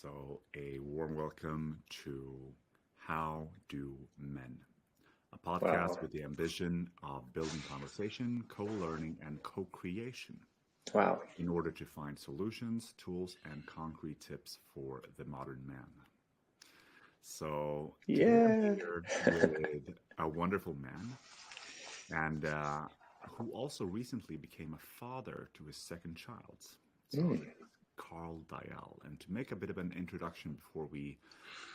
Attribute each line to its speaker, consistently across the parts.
Speaker 1: So, a warm welcome to How Do Men, a podcast
Speaker 2: Wow.
Speaker 1: with the ambition of building conversation, co learning, and co creation
Speaker 2: Wow.
Speaker 1: in order to find solutions, tools, and concrete tips for the modern man. So, today I'm
Speaker 2: Yeah.
Speaker 1: here with a wonderful man and who also recently became a father to his second child. So,
Speaker 2: Mm.
Speaker 1: this is Karl Dyall. And to make a bit of an introduction before we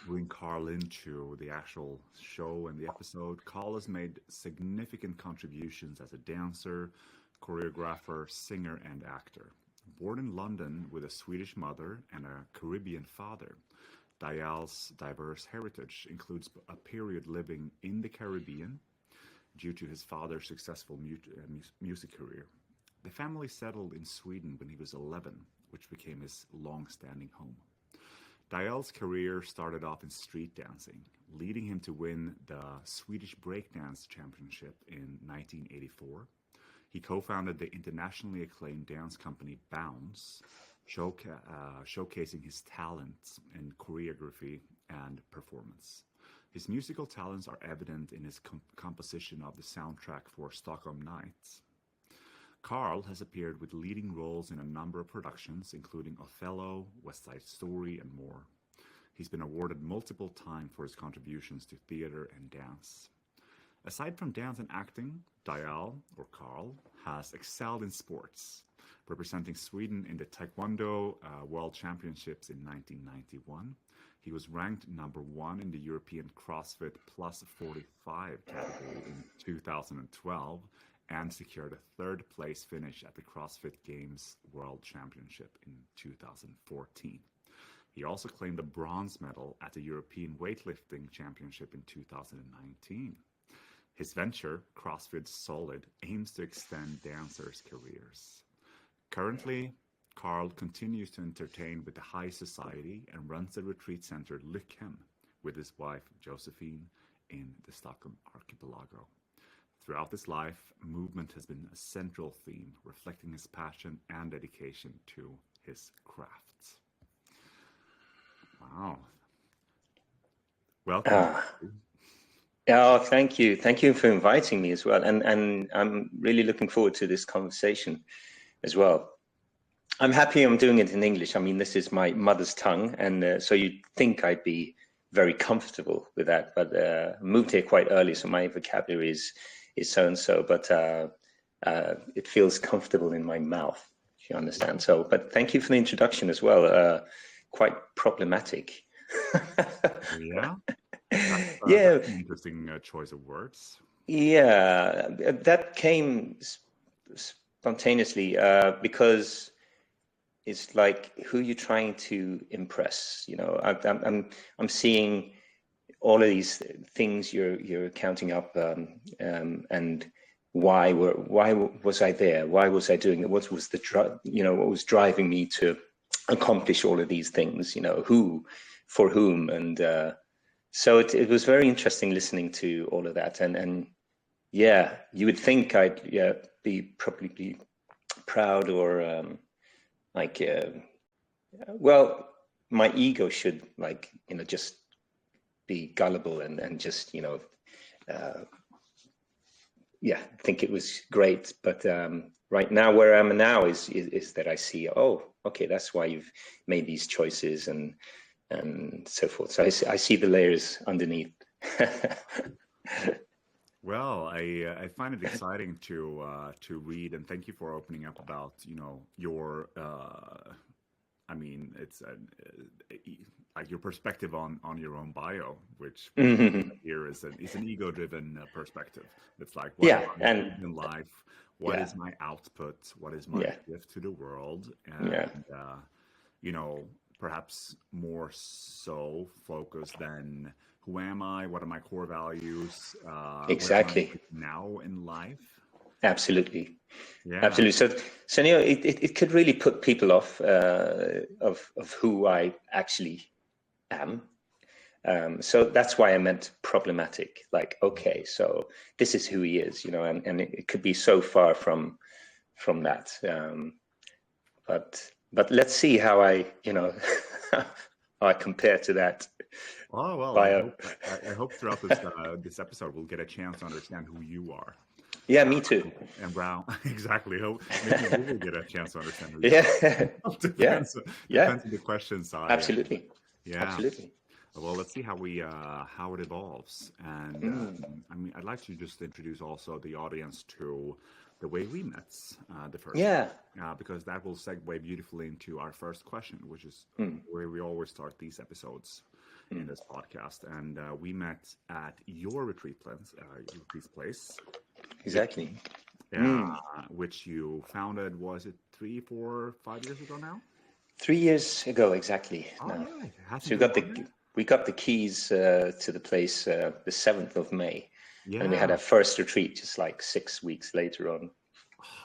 Speaker 1: bring Karl into the actual show and the episode, Karl has made significant contributions as a dancer, choreographer, singer, and actor. Born in London with a Swedish mother and a Caribbean father, Dyall's diverse heritage includes a period living in the Caribbean due to his father's successful music career. The family settled in Sweden when he was 11, which became his long standing home. Dyall's career started off in street dancing, leading him to win the Swedish Breakdance Championship in 1984. He co founded the internationally acclaimed dance company Bounce, showcasing his talents in choreography and performance. His musical talents are evident in his composition of the soundtrack for Stockholm Night. Karl has appeared with leading roles in a number of productions, including Othello, West Side Story, and more. He's been awarded multiple times for his contributions to theater and dance. Aside from dance and acting, Dyall, or Karl, has excelled in sports, representing Sweden in the Taekwondo World Championships in 1991. He was ranked number one in the European CrossFit Plus 45 category in 2012 and secured a third place finish at the CrossFit Games World Championship in 2014. He also claimed a bronze medal at the European Weightlifting Championship in 2019. His venture, CrossFit Solid, aims to extend dancers' careers. Currently, Karl continues to entertain with the high society and runs the retreat center Lyckhem with his wife Josephine in the Stockholm archipelago. Throughout his life, movement has been a central theme, reflecting his passion and dedication to his craft. Wow. Welcome.
Speaker 2: Ah. Oh, thank you. Thank you for inviting me as well. And I'm really looking forward to this conversation as well. I'm happy I'm doing it in English. I mean, this is my mother's tongue. And so you'd think I'd be very comfortable with that. But I moved here quite early, so my vocabulary is so-and-so. But it feels comfortable in my mouth, if you understand. So, but thank you for the introduction as well. Quite problematic.
Speaker 1: Yeah.
Speaker 2: Yeah,
Speaker 1: That's an interesting choice of words.
Speaker 2: yeah, that came spontaneously because it's like who you're trying to impress. You know, I'm seeing all of these things you're counting up, and why was I there? Why was I doing it? What was what was driving me to accomplish all of these things? You know, who, for whom, and so it was very interesting listening to all of that, and yeah, you would think I'd probably be proud or like well, my ego should just be gullible and just think it was great, but right now where I'm now is that I see, oh, okay, that's why you've made these choices and so forth. So I see the layers underneath.
Speaker 1: Well, I find it exciting to read, and thank you for opening up about your I mean it's like your perspective on your own bio, which here is an ego-driven perspective. It's like what
Speaker 2: Yeah,
Speaker 1: am I
Speaker 2: and
Speaker 1: doing in life? What
Speaker 2: yeah,
Speaker 1: is my output? What is my
Speaker 2: yeah,
Speaker 1: gift to the world?
Speaker 2: yeah,
Speaker 1: And you know, perhaps more so focused than who am I? What are my core values? Where am I
Speaker 2: exactly.
Speaker 1: right now in life?
Speaker 2: Absolutely.
Speaker 1: Yeah.
Speaker 2: Absolutely. So it could really put people off of who I actually am. So that's why I meant problematic. Like, okay, so this is who he is, and it could be so far from that. But let's see how I I compare to that
Speaker 1: Oh well,
Speaker 2: bio.
Speaker 1: I hope throughout this episode we'll get a chance to understand who you are.
Speaker 2: Yeah, me too.
Speaker 1: And Brown, exactly. Maybe we will get a chance to understand who you
Speaker 2: Yeah,
Speaker 1: are.
Speaker 2: yeah, yeah.
Speaker 1: Depends on the questions.
Speaker 2: Absolutely,
Speaker 1: Yeah.
Speaker 2: absolutely.
Speaker 1: Well, let's see how it evolves. And I mean, I'd like to just introduce also the audience to the way we met the first
Speaker 2: Yeah.
Speaker 1: because that will segue beautifully into our first question, which is where we always start these episodes in this podcast. And we met at your retreat place.
Speaker 2: Exactly.
Speaker 1: Which you founded, was it 3, 4, 5 years ago now?
Speaker 2: 3 years ago, exactly.
Speaker 1: Oh,
Speaker 2: Now.
Speaker 1: yeah. It hasn't
Speaker 2: So
Speaker 1: been
Speaker 2: we got the keys to the place the 7th of May.
Speaker 1: Yeah.
Speaker 2: And we had our first retreat just like 6 weeks later on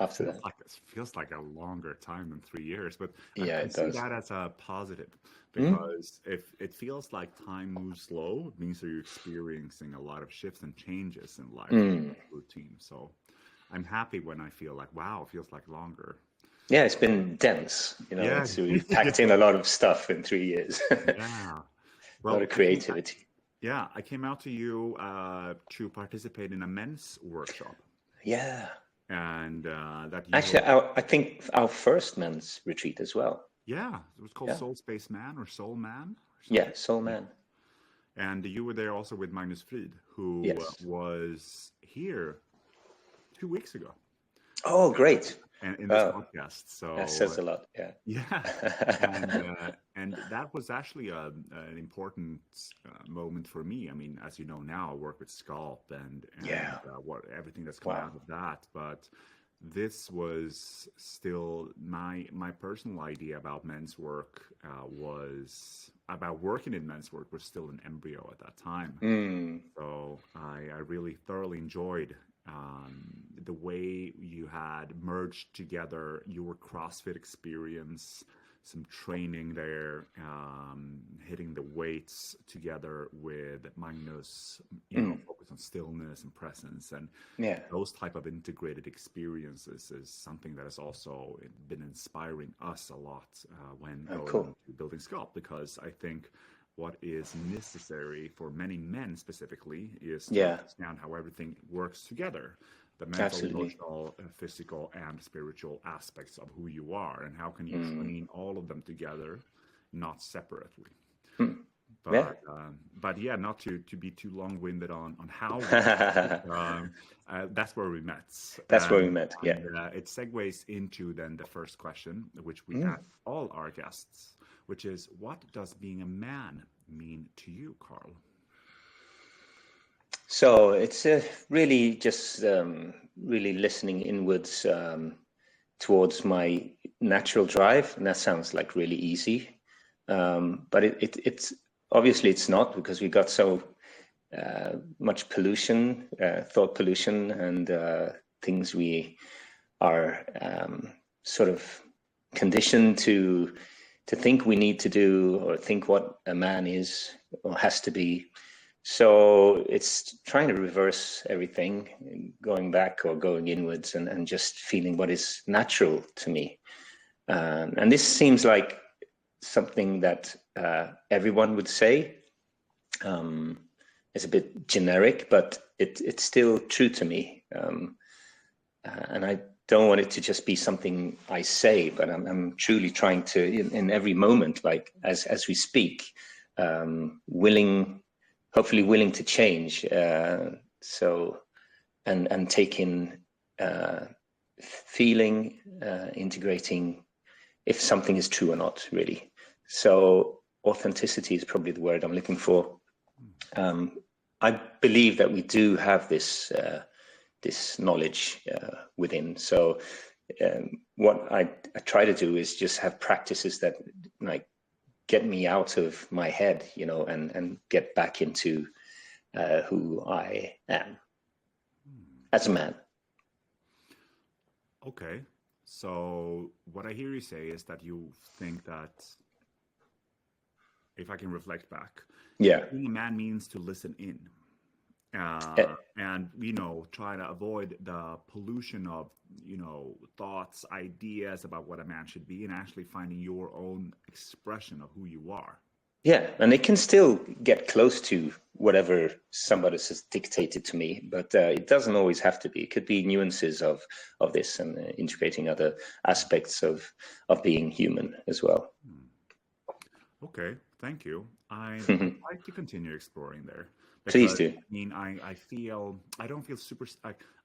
Speaker 2: after that.
Speaker 1: It feels like a longer time than 3 years, but
Speaker 2: Yeah,
Speaker 1: I
Speaker 2: it
Speaker 1: see
Speaker 2: does.
Speaker 1: that as a positive because if it feels like time moves slow, it means that you're experiencing a lot of shifts and changes in life routine. So I'm happy when I feel like, wow, it feels like longer.
Speaker 2: Yeah, it's been dense.
Speaker 1: Yeah.
Speaker 2: So we packed in a lot of stuff in 3 years.
Speaker 1: Yeah.
Speaker 2: A lot of creativity.
Speaker 1: I came out to you to participate in a men's workshop.
Speaker 2: Yeah.
Speaker 1: And that
Speaker 2: actually, I think our first men's retreat as well.
Speaker 1: Yeah, it was called Soul Space Man or Soul Man.
Speaker 2: Yeah, Soul Man.
Speaker 1: And you were there also with Magnus Fried, who was here 2 weeks ago.
Speaker 2: Oh, great!
Speaker 1: And in this podcast, so
Speaker 2: that says a lot. Yeah,
Speaker 1: yeah, and that was actually an important moment for me. I mean, as you know now, I work with Sculpt and everything that's come out of that. But this was still my personal idea about men's work was about working in men's work was still an embryo at that time. So I really thoroughly enjoyed the way you had merged together your CrossFit experience, some training there, hitting the weights together with Magnus, focus on stillness and presence, and those type of integrated experiences is something that has also been inspiring us a lot when going to building Sculpt, because I think what is necessary for many men specifically is to understand how everything works together. The mental, emotional, physical, and spiritual aspects of who you are, and how can you train all of them together, not separately. But yeah, not to be too long-winded on how that's where we met.
Speaker 2: That's where we met, yeah.
Speaker 1: And, it segues into then the first question, which we ask all our guests, which is, what does being a man mean to you, Karl?
Speaker 2: So it's really just really listening inwards towards my natural drive, and that sounds like really easy, but it's obviously it's not, because we got so much pollution, thought pollution, and things we are sort of conditioned to think we need to do, or think what a man is or has to be. So it's trying to reverse everything, going back or going inwards, and just feeling what is natural to me. And this seems like something that everyone would say. It's a bit generic, but it's still true to me. And I don't want it to just be something I say, but I'm truly trying to, in every moment, like as we speak, hopefully willing to change. So, and take in feeling, integrating if something is true or not, really. So authenticity is probably the word I'm looking for. I believe that we do have this knowledge within. So what I try to do is just have practices that like get me out of my head, and get back into who I am as a man.
Speaker 1: Okay. So what I hear you say is that you think that, if I can reflect back, being a man means to listen in. And try to avoid the pollution of thoughts, ideas about what a man should be, and actually finding your own expression of who you are.
Speaker 2: Yeah, and it can still get close to whatever somebody has dictated to me, but it doesn't always have to be. It could be nuances of this, and integrating other aspects of being human as well.
Speaker 1: Okay, thank you. I'd like to continue exploring there
Speaker 2: Please
Speaker 1: because
Speaker 2: do.
Speaker 1: I mean, I feel I don't feel super.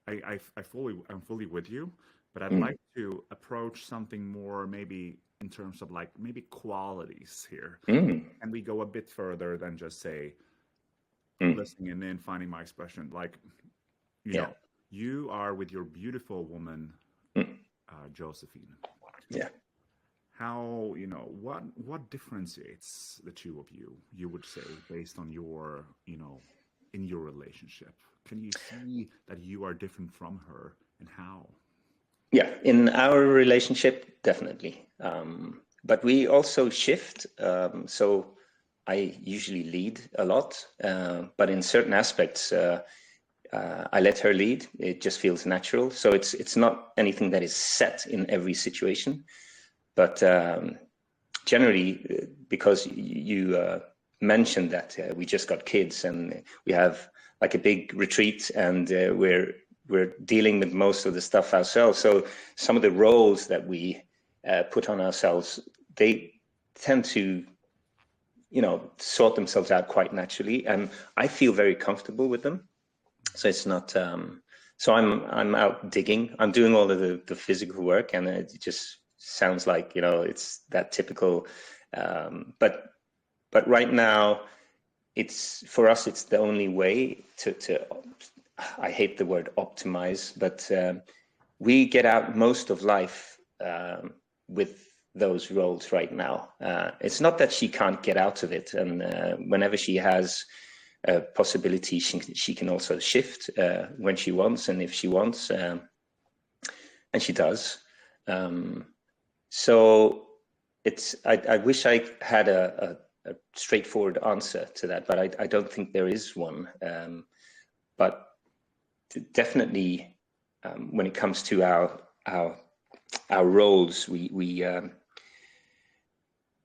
Speaker 1: I'm fully with you, but I'd like to approach something more maybe in terms of like maybe qualities here,
Speaker 2: Mm.
Speaker 1: and we go a bit further than just say
Speaker 2: Mm.
Speaker 1: listening and then finding my expression. Like, you
Speaker 2: Yeah.
Speaker 1: know, you are with your beautiful woman,
Speaker 2: Mm.
Speaker 1: Josephine.
Speaker 2: Yeah.
Speaker 1: How, what differentiates the two of you, you would say, based on your, in your relationship? Can you see that you are different from her, and how?
Speaker 2: Yeah, in our relationship, definitely. But we also shift. So I usually lead a lot, but in certain aspects, I let her lead. It just feels natural. So it's not anything that is set in every situation. But generally, because you mentioned that we just got kids and we have like a big retreat, and we're dealing with most of the stuff ourselves. So some of the roles that we put on ourselves, they tend to, sort themselves out quite naturally, and I feel very comfortable with them. So it's not. So I'm out digging. I'm doing all of the physical work, and it just sounds like it's that typical. But right now, it's for us. It's the only way to. I hate the word optimize, but we get out most of life with those roles right now. It's not that she can't get out of it, and whenever she has a possibility, she can also shift when she wants, and if she wants, and she does. So it's. I wish I had a straightforward answer to that, but I don't think there is one. But definitely, when it comes to our roles, we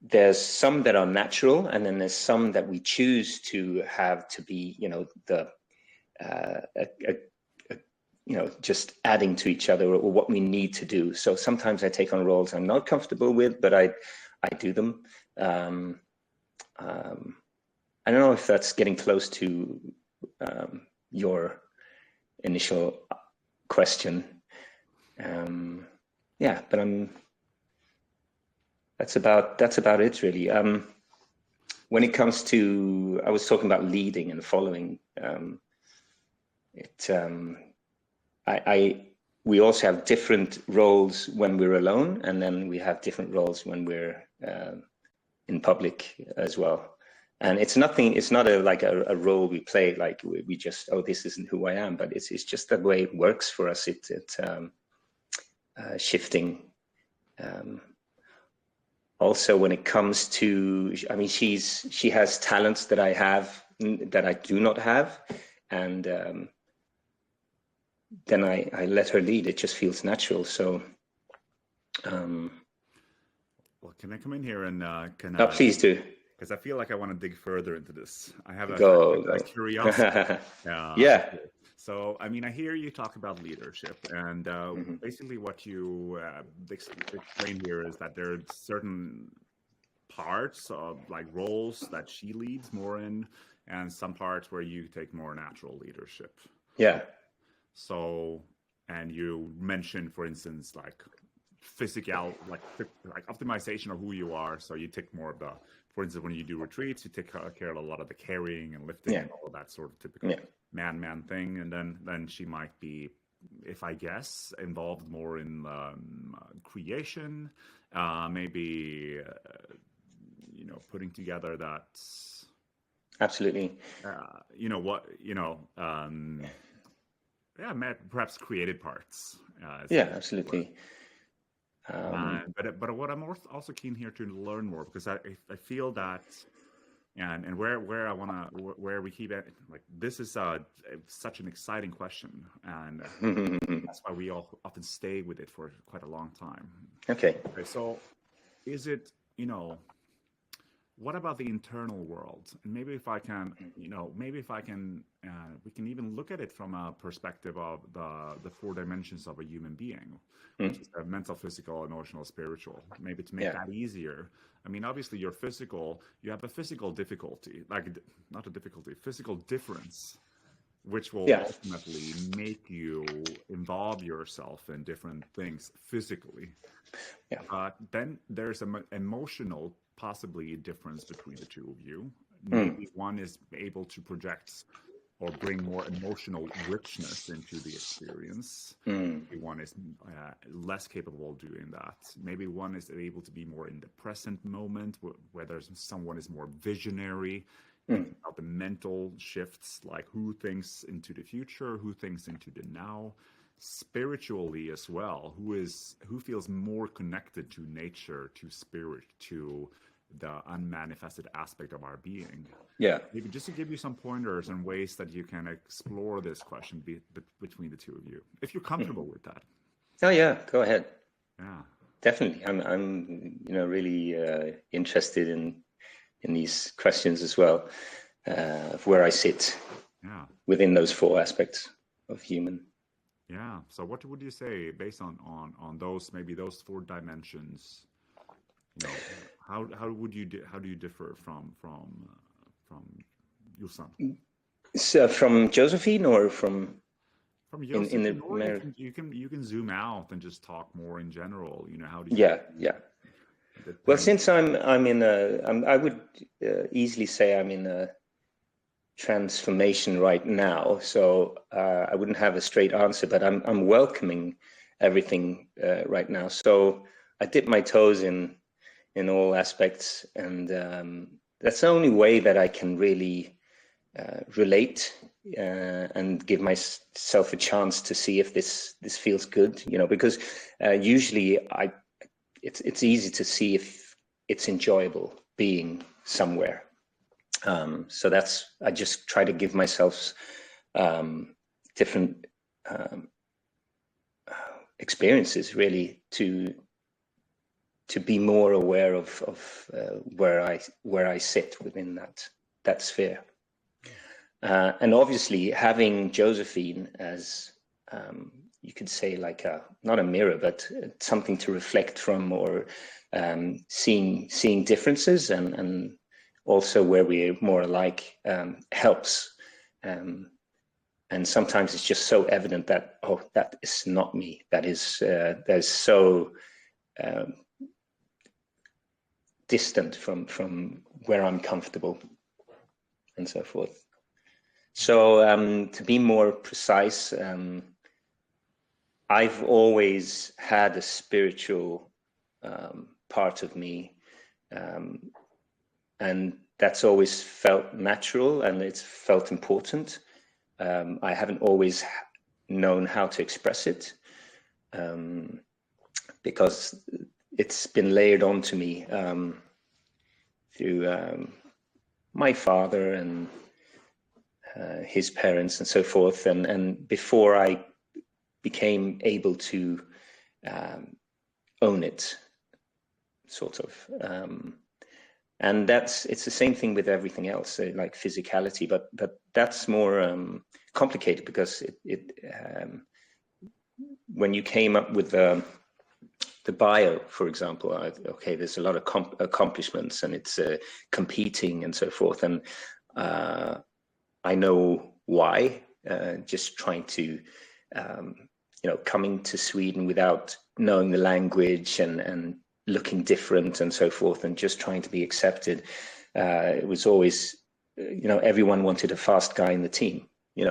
Speaker 2: there's some that are natural, and then there's some that we choose to have to be, just adding to each other, or what we need to do. So sometimes I take on roles I'm not comfortable with, but I do them. I don't know if that's getting close to your initial question. Yeah, but that's about it really. When it comes to, I was talking about leading and following. We also have different roles when we're alone, and then we have different roles when we're in public as well. And it's not a role we play, like we just, oh, this isn't who I am, but it's just the way it works for us. Shifting. Also, when it comes to, I mean, she has talents that I have that I do not have, and then I let her lead. It just feels natural. So,
Speaker 1: Well, can I come in here and
Speaker 2: please do.
Speaker 1: Because I feel like I want to dig further into this. I have
Speaker 2: Go.
Speaker 1: a curiosity.
Speaker 2: Yeah.
Speaker 1: So, I mean, I hear you talk about leadership, and basically what you explain here is that there are certain parts of like roles that she leads more in, and some parts where you take more natural leadership.
Speaker 2: Yeah.
Speaker 1: So, and you mentioned, for instance, like physical, like optimization of who you are. So you take more of the, for instance, when you do retreats, you take care of a lot of the carrying and lifting and all of that sort of typical man thing. And then she might be, if I guess, involved more in creation, maybe, putting together that.
Speaker 2: Absolutely.
Speaker 1: Perhaps creative parts.
Speaker 2: Absolutely.
Speaker 1: But what I'm also keen here to learn more, because I feel that, and where we keep it, like this is such an exciting question, and that's why we all often stay with it for quite a long time.
Speaker 2: Okay.
Speaker 1: So is it, what about the internal world? And maybe if I can, we can even look at it from a perspective of the four dimensions of a human being, which is mental, physical, emotional, spiritual. Maybe to make that easier. I mean, obviously, you have a physical difficulty, not a difficulty, physical difference, which will ultimately make you involve yourself in different things physically.
Speaker 2: Yeah.
Speaker 1: But then there's an emotional possibly difference between the two of you. Maybe one is able to project or bring more emotional richness into the experience. Maybe one is less capable of doing that. Maybe one is able to be more in the present moment, whether someone is more visionary about the mental shifts, like who thinks into the future, who thinks into the now. Spiritually as well, who feels more connected to nature, to spirit, to the unmanifested aspect of our being. Maybe just to give you some pointers and ways that you can explore this question between the two of you, if you're comfortable with that.
Speaker 2: Oh yeah, go ahead.
Speaker 1: Yeah,
Speaker 2: definitely. I'm really interested in these questions as well, of where I sit within those four aspects of human.
Speaker 1: Yeah. So what would you say based on those, maybe those four dimensions? How do you differ from your son?
Speaker 2: So from Josephine or from
Speaker 1: Josephine, or you can zoom out and just talk more in general. How do you?
Speaker 2: Yeah. Well, since I would easily say I'm in a transformation right now, so I wouldn't have a straight answer, but I'm welcoming everything right now. So I dip my toes in all aspects, and that's the only way that I can really relate and give myself a chance to see if this feels good, because usually it's easy to see if it's enjoyable being somewhere. So I just try to give myself different experiences, really, to be more aware of where I sit within that sphere. And obviously having Josephine as you could say like not a mirror, but something to reflect from, or seeing differences and also where we're more alike helps. And sometimes it's just so evident that, oh, that is not me. That is, there's so distant from where I'm comfortable and so forth. So to be more precise, I've always had a spiritual part of me, and that's always felt natural and it's felt important. I haven't always known how to express it because it's been layered onto me through my father and his parents and so forth. And before I became able to own it, sort of. And it's the same thing with everything else, like physicality, but that's more complicated because when you came up with the bio, for example, okay, there's a lot of accomplishments and it's competing and so forth. And I know why, just trying to, coming to Sweden without knowing the language and looking different and so forth, and just trying to be accepted. It was always, everyone wanted a fast guy in the team,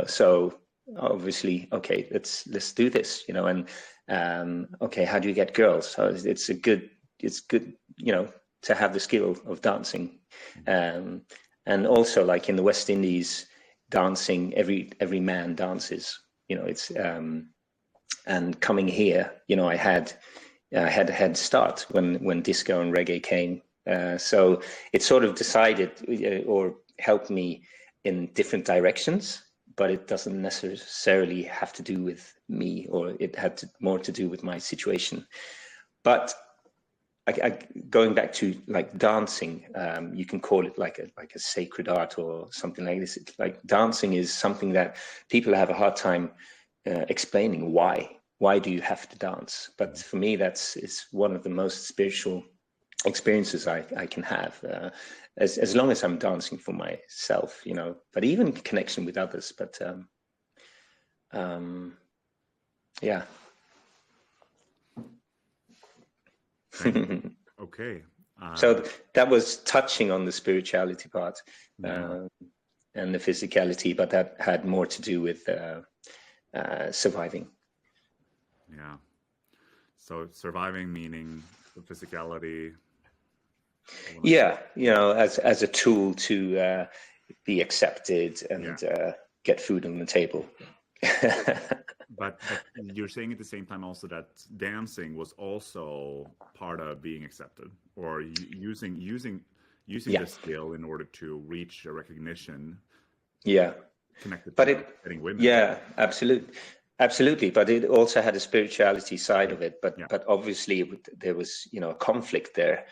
Speaker 2: so obviously, okay, let's do this, and okay, how do you get girls? So it's good, to have the skill of dancing. And also, like in the West Indies, dancing, every man dances, it's and coming here, I had a head start when disco and reggae came. So it sort of decided or helped me in different directions, but it doesn't necessarily have to do with me, or it had more to do with my situation. But going back to like dancing, you can call it like a sacred art or something like this. It's like dancing is something that people have a hard time explaining why. Why do you have to dance? But for me, it's one of the most spiritual experiences I can have, as long as I'm dancing for myself, you know, but even connection with others. But yeah.
Speaker 1: Okay.
Speaker 2: So that was touching on the spirituality part,
Speaker 1: Yeah.
Speaker 2: and the physicality, but that had more to do with surviving.
Speaker 1: Yeah. So surviving meaning the physicality.
Speaker 2: Yeah, you know, as a tool to be accepted and get food on the table.
Speaker 1: But you're saying at the same time also that dancing was also part of being accepted, or using the skill in order to reach a recognition.
Speaker 2: Yeah,
Speaker 1: Connected
Speaker 2: but
Speaker 1: to getting women.
Speaker 2: Yeah, absolutely. But it also had a spirituality side of it. But obviously there was, you know, a conflict there,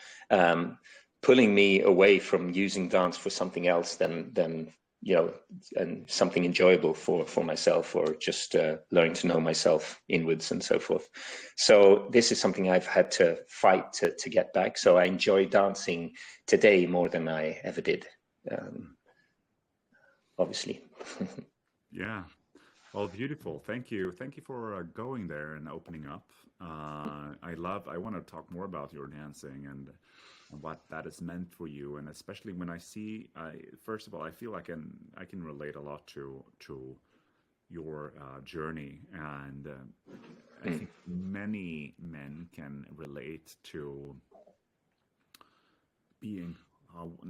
Speaker 2: pulling me away from using dance for something else than you know, and something enjoyable for myself, or just learning to know myself inwards and so forth. So this is something I've had to fight to get back. So I enjoy dancing today more than I ever did, obviously.
Speaker 1: Yeah. Well, beautiful. Thank you for going there and opening up. I want to talk more about your dancing and what that has meant for you, and especially when I see, first of all, I feel like I can relate a lot to your journey, and I think many men can relate to being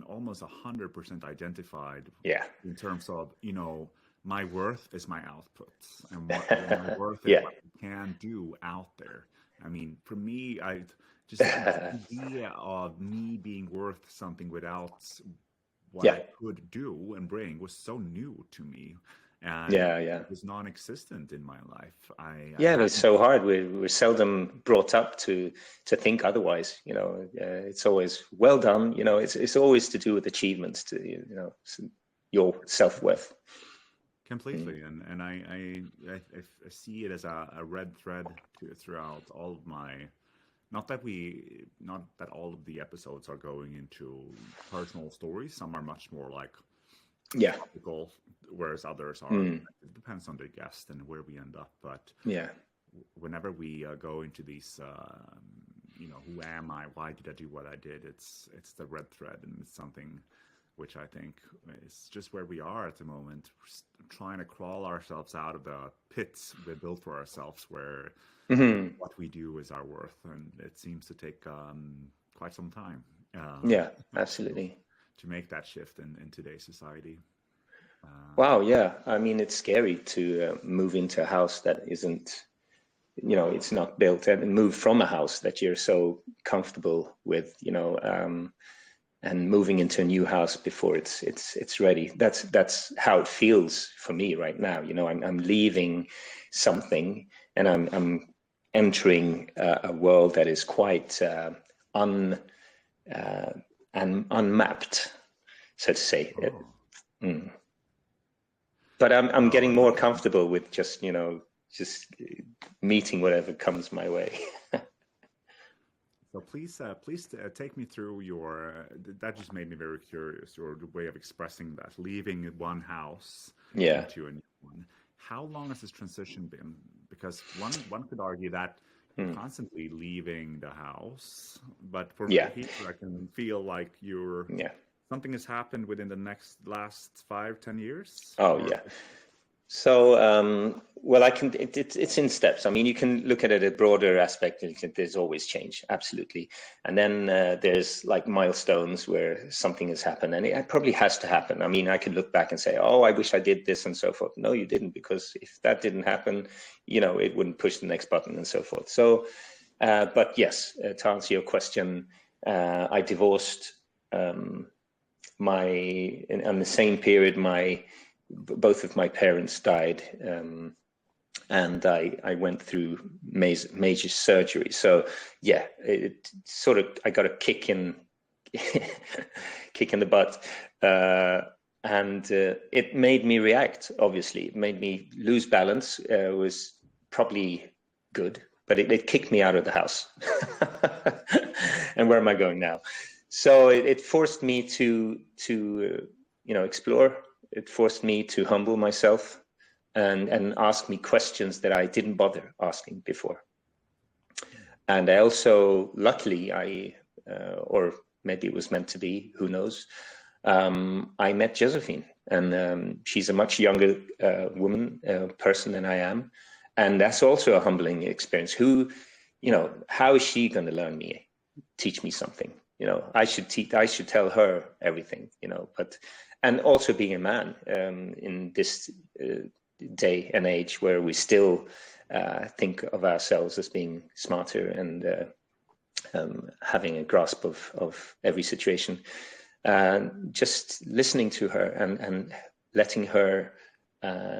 Speaker 1: almost 100% identified.
Speaker 2: Yeah.
Speaker 1: In terms of, you know, my worth is my output, and my worth is
Speaker 2: Yeah.
Speaker 1: what I can do out there. I mean, for me, I just the idea of me being worth something without what I could do and bring was so new to me, and it was non-existent in my life.
Speaker 2: It's so hard. We're seldom brought up to think otherwise. You know, it's always well done. You know, it's always to do with achievements, to, you know, your self-worth.
Speaker 1: Completely, and I see it as a red thread throughout all of my. Not that all of the episodes are going into personal stories. Some are much more like topical, whereas others are. It depends on the guest and where we end up. But whenever we go into these, you know, who am I? Why did I do what I did? It's the red thread, and it's something which I think is just where we are at the moment, trying to crawl ourselves out of the pits we built for ourselves, where what we do is our worth, and it seems to take quite some time.
Speaker 2: Absolutely.
Speaker 1: To make that shift in today's society.
Speaker 2: Wow, yeah. I mean, it's scary to move into a house that isn't, you know, it's not built, and move from a house that you're so comfortable with, you know, and moving into a new house before it's ready. That's how it feels for me right now. You know, I'm leaving something, and I'm entering a world that is quite unmapped, so to say. But I'm getting more comfortable with just, you know, just meeting whatever comes my way.
Speaker 1: So please take me through your. That just made me very curious. Your way of expressing that, leaving one house into a new one. How long has this transition been? Because one could argue that constantly leaving the house, but for people, I can feel like you're. Something has happened within the last 5-10 years.
Speaker 2: So, well, it's in steps. I mean, you can look at it at a broader aspect. There's always change, absolutely. And then there's like milestones where something has happened, and it probably has to happen. I mean, I could look back and say, oh, I wish I did this and so forth. No, you didn't, because if that didn't happen, you know, it wouldn't push the next button and so forth. So, but yes, to answer your question, I divorced in the same period. Both of my parents died and I went through major surgery. So yeah, it sort of, I got a kick in kick in the butt, and it made me react. Obviously, it made me lose balance. It was probably good, but it kicked me out of the house. And where am I going now? So it forced me to explore. It forced me to humble myself and ask me questions that I didn't bother asking before. And I also, luckily, or maybe it was meant to be, who knows, I met Josephine, and she's a much younger person than I am. And that's also a humbling experience. How is she going to teach me something? I should tell her everything, and also being a man in this day and age where we still think of ourselves as being smarter and having a grasp of every situation. Just listening to her and letting her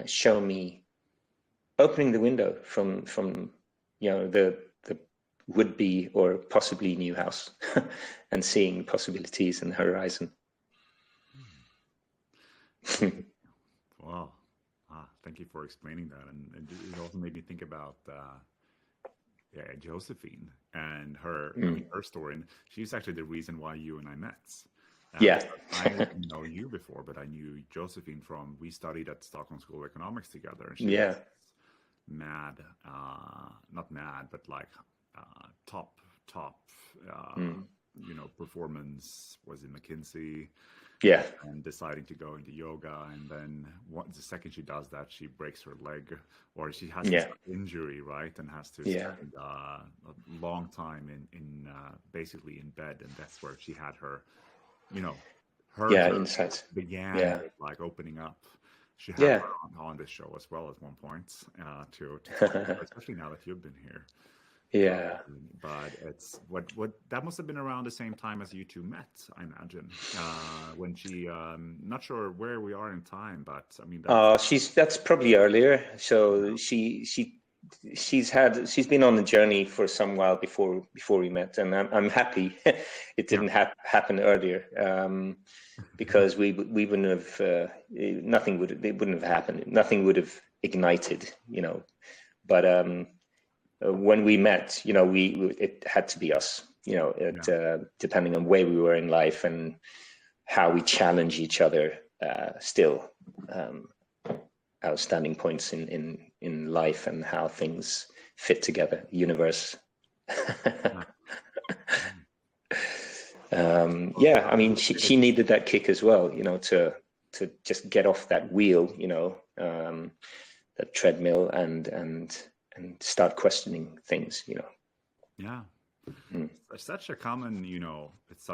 Speaker 2: show me, opening the window from the would-be or possibly new house and seeing possibilities in the horizon.
Speaker 1: Wow. Thank you for explaining that. And it also made me think about Josephine and her, her story. And she's actually the reason why you and I met.
Speaker 2: Yeah.
Speaker 1: I didn't know you before, but I knew Josephine we studied at Stockholm School of Economics together. And she was mad, not mad, but like top, performance was in McKinsey.
Speaker 2: Yeah.
Speaker 1: And deciding to go into yoga, and then the second she does that, she breaks her leg, or she has this injury, right, and has to spend a long time in basically in bed, and that's where she had her, her
Speaker 2: insights
Speaker 1: began with, like, opening up. She had her on this show as well at one point, to talk about, especially now that you've been here.
Speaker 2: Yeah.
Speaker 1: But it's what that must have been around the same time as you two met, I imagine. When she, not sure where we are in time, but I mean,
Speaker 2: that's probably earlier. So she's been on the journey for some while before we met, and I'm happy it didn't happen earlier, because we wouldn't have it wouldn't have happened. Nothing would have ignited, But when we met, it had to be us, depending on where we were in life and how we challenge each other, still outstanding points in life and how things fit together, universe. I mean, she needed that kick as well, to just get off that wheel, that treadmill and start questioning things,
Speaker 1: Yeah. It's such a common, it's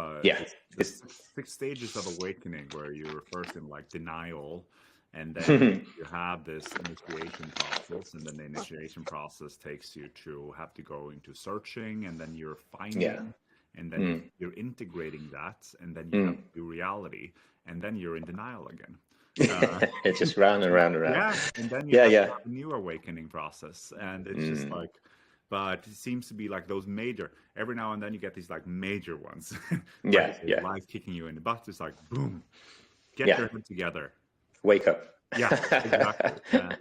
Speaker 2: it's
Speaker 1: 6 stages of awakening, where you're first in, like, denial, and then you have this initiation process, and then the initiation process takes you to have to go into searching, and then you're finding, and then you're integrating that, and then you have your reality, and then you're in denial again.
Speaker 2: It's just round and round and round.
Speaker 1: Yeah, and then you have a new awakening process, and it's just like, but it seems to be like those major. Every now and then you get these, like, major ones. Life kicking you in the butt. It's like, boom, get your head together,
Speaker 2: wake up.
Speaker 1: Yeah, exactly.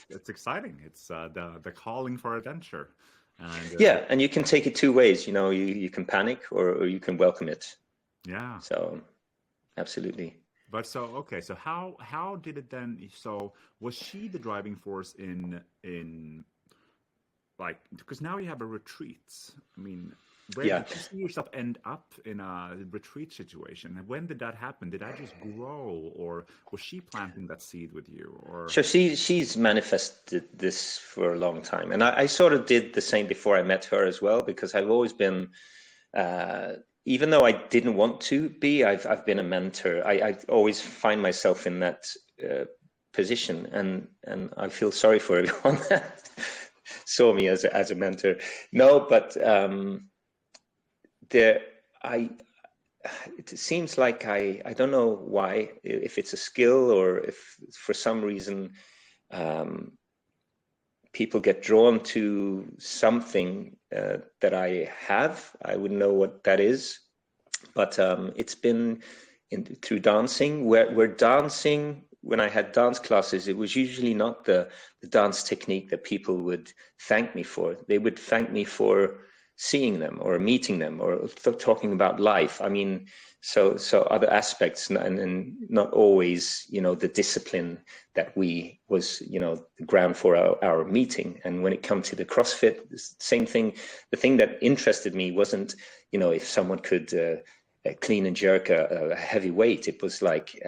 Speaker 1: It's exciting. It's the calling for adventure. And,
Speaker 2: and you can take it two ways. You can panic or you can welcome it.
Speaker 1: Yeah.
Speaker 2: So, absolutely.
Speaker 1: But so how did it then? So was she the driving force in like, because now you have a retreat. I mean, where did you see yourself end up in a retreat situation? And when did that happen? Did that just grow, or was she planting that seed with you? Or
Speaker 2: so she's manifested this for a long time, and I sort of did the same before I met her as well, because I've always been. Even though I didn't want to be, I've been a mentor. I always find myself in that position, and I feel sorry for everyone that saw me as a mentor. No, but it seems like I don't know why, if it's a skill or if for some reason people get drawn to something that I have. I wouldn't know what that is, but it's been through dancing, where dancing, when I had dance classes, it was usually not the dance technique that people would thank me for. They would thank me for seeing them or meeting them or talking about life. I mean, so other aspects, and not always, the discipline that was, the ground for our meeting. And when it comes to the CrossFit, same thing. The thing that interested me wasn't, if someone could clean and jerk a heavy weight. It was like,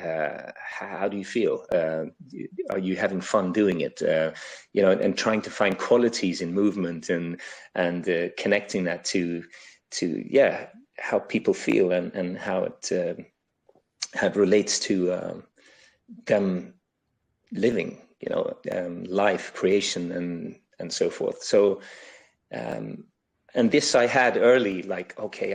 Speaker 2: how do you feel? Are you having fun doing it? And trying to find qualities in movement and connecting that to how people feel and how it relates to them living, life, creation, and so forth. So, and this I had early, like, okay,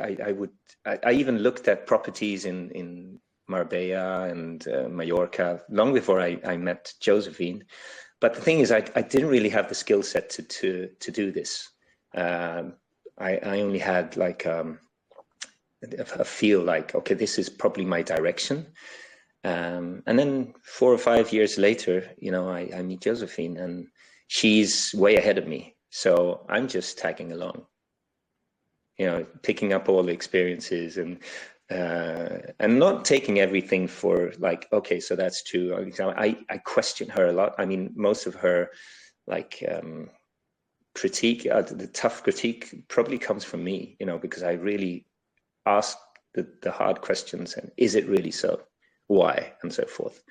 Speaker 2: I even looked at properties in Marbella and Mallorca long before I met Josephine. But the thing is, I didn't really have the skill set to do this. I only had like a feel like, okay, this is probably my direction. And then 4 or 5 years later, I meet Josephine, and she's way ahead of me. So I'm just tagging along, picking up all the experiences and not taking everything for like, okay, so that's true. I question her a lot. I mean, most of her like critique, the tough critique probably comes from me, because I really ask the hard questions, and is it really so? Why? And so forth.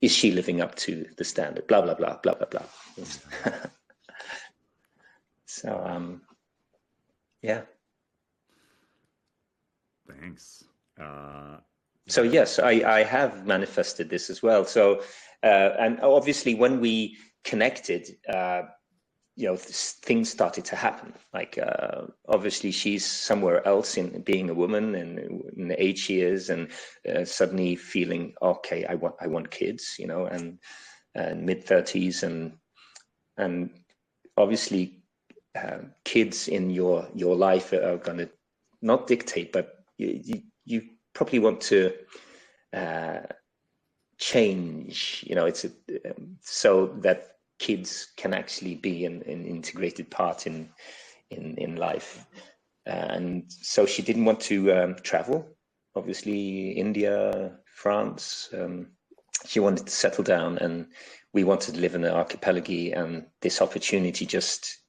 Speaker 2: Is she living up to the standard? Blah, blah, blah, blah, blah, blah. So, yeah.
Speaker 1: Thanks.
Speaker 2: So yes, I have manifested this as well. So, and obviously when we connected, things started to happen. Like, obviously she's somewhere else in being a woman and in the age she is, and suddenly feeling, okay, I want kids, and mid-30s, and obviously kids in your life are going to not dictate, but you probably want to change, it's so that kids can actually be an integrated part in life. And so she didn't want to travel, obviously, India, France. She wanted to settle down, and we wanted to live in an archipelago. And this opportunity, just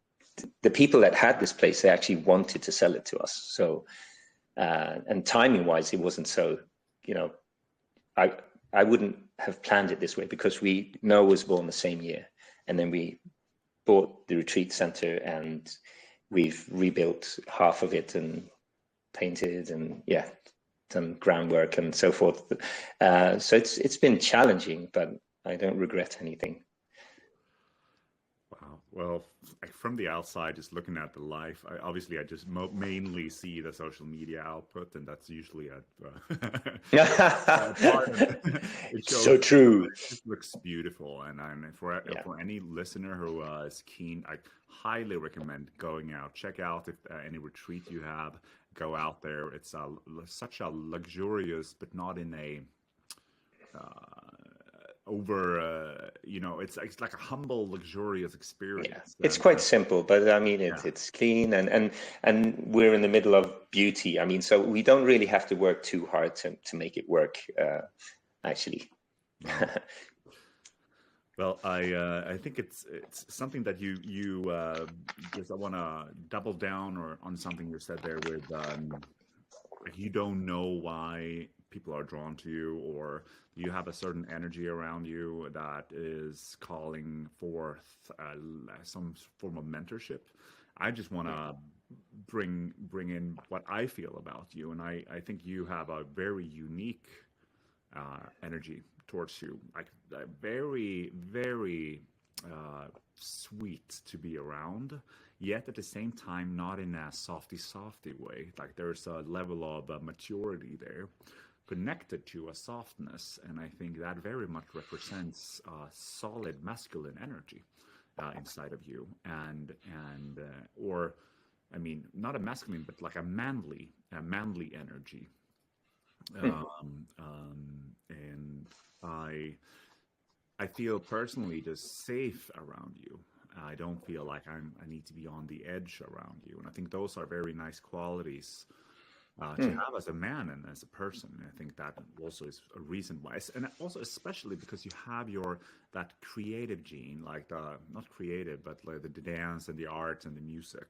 Speaker 2: the people that had this place, they actually wanted to sell it to us. So, and timing wise, it wasn't so, I wouldn't have planned it this way, because Noah was born the same year. And then we bought the retreat center, and we've rebuilt half of it and painted and done groundwork and so forth. So it's been challenging, but I don't regret anything.
Speaker 1: Wow. Well, from the outside, just looking at the life, I just mainly see the social media output, and that's usually a part of it. It shows,
Speaker 2: so true.
Speaker 1: It just looks beautiful, and for any listener who is keen, I highly recommend going out. Check out if any retreat you have. Go out there. It's such a luxurious, but not in a over it's like a humble, luxurious experience.
Speaker 2: It's quite simple, but I mean it's clean, and we're in the middle of beauty. I mean, so we don't really have to work too hard to make it work, actually.
Speaker 1: Well, I think it's something that you just, I want to double down on something you said there with you don't know why people are drawn to you, or you have a certain energy around you that is calling forth some form of mentorship. I just want to bring in what I feel about you, and I think you have a very unique energy towards you, like very, very sweet to be around, yet at the same time not in a softy way. Like there's a level of maturity there connected to a softness, and I think that very much represents solid masculine energy. inside of you, or I mean, not a masculine, but like a manly energy. And I feel personally just safe around you. I don't feel like I need to be on the edge around you, and I think those are very nice qualities to have as a man and as a person. And I think that also is a reason why, and also especially because you have that creative gene, like the not creative, but like the dance and the arts and the music.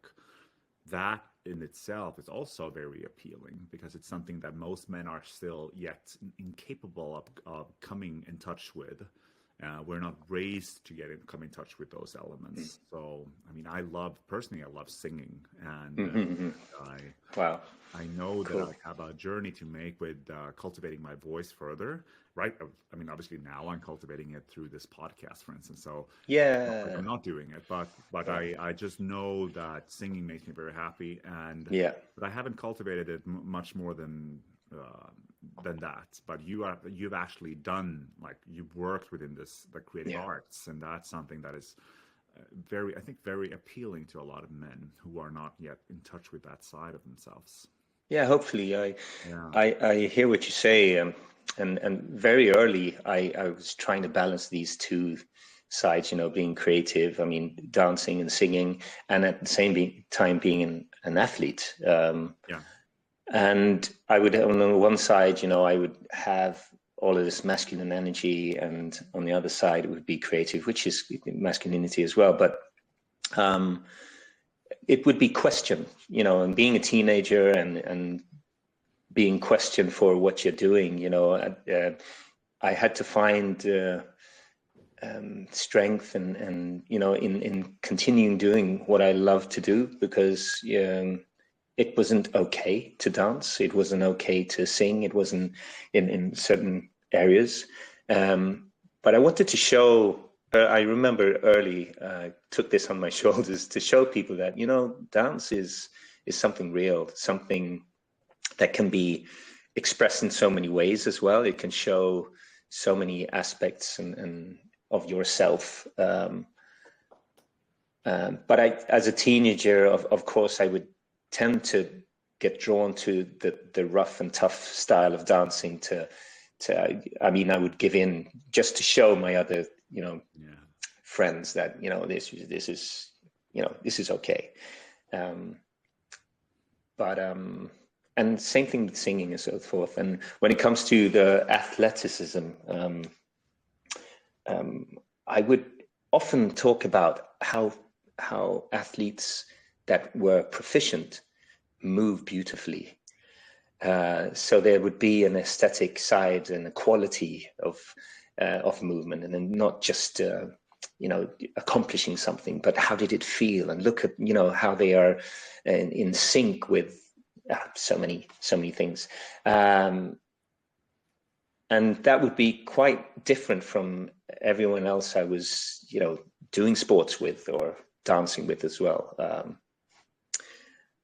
Speaker 1: That in itself is also very appealing because it's something that most men are still yet incapable of coming in touch with. We're not raised to come in touch with those elements. So, I mean, I love singing, and
Speaker 2: Wow.
Speaker 1: I know that
Speaker 2: Cool.
Speaker 1: I have a journey to make with cultivating my voice further, right? I mean, obviously now I'm cultivating it through this podcast, for instance. So like
Speaker 2: Yeah.
Speaker 1: I'm not doing it, but I just know that singing makes me very happy,
Speaker 2: Yeah.
Speaker 1: but I haven't cultivated it much more than that. But you've actually done, like, you've worked within the creative
Speaker 2: Yeah.
Speaker 1: arts, and that's something that is very appealing to a lot of men who are not yet in touch with that side of themselves.
Speaker 2: Yeah. Hopefully,
Speaker 1: Yeah.
Speaker 2: I hear what you say, and very early, I was trying to balance these two sides, being creative. I mean, dancing and singing, and at the same time being an athlete.
Speaker 1: Yeah.
Speaker 2: And I would, on one side, I would have all of this masculine energy, and on the other side, it would be creative, which is masculinity as well. But it would be questioned, and being a teenager and being questioned for what you're doing, I had to find strength and in continuing doing what I love to do, because it wasn't okay to dance. It wasn't okay to sing. It wasn't in certain areas. But I wanted to show, I remember early, took this on my shoulders to show people that, dance is something real, something that can be expressed in so many ways as well. It can show so many aspects and of yourself. But as a teenager, of course, I would tend to get drawn to the rough and tough style of dancing. I mean, I would give in just to show my other, friends that this is okay. And same thing with singing and so forth. And when it comes to the athleticism, I would often talk about how athletes that were proficient move beautifully. So there would be an aesthetic side and a quality of movement, and then not just accomplishing something, but how did it feel? And look at how they are in sync with so many things. And that would be quite different from everyone else I was, doing sports with or dancing with as well.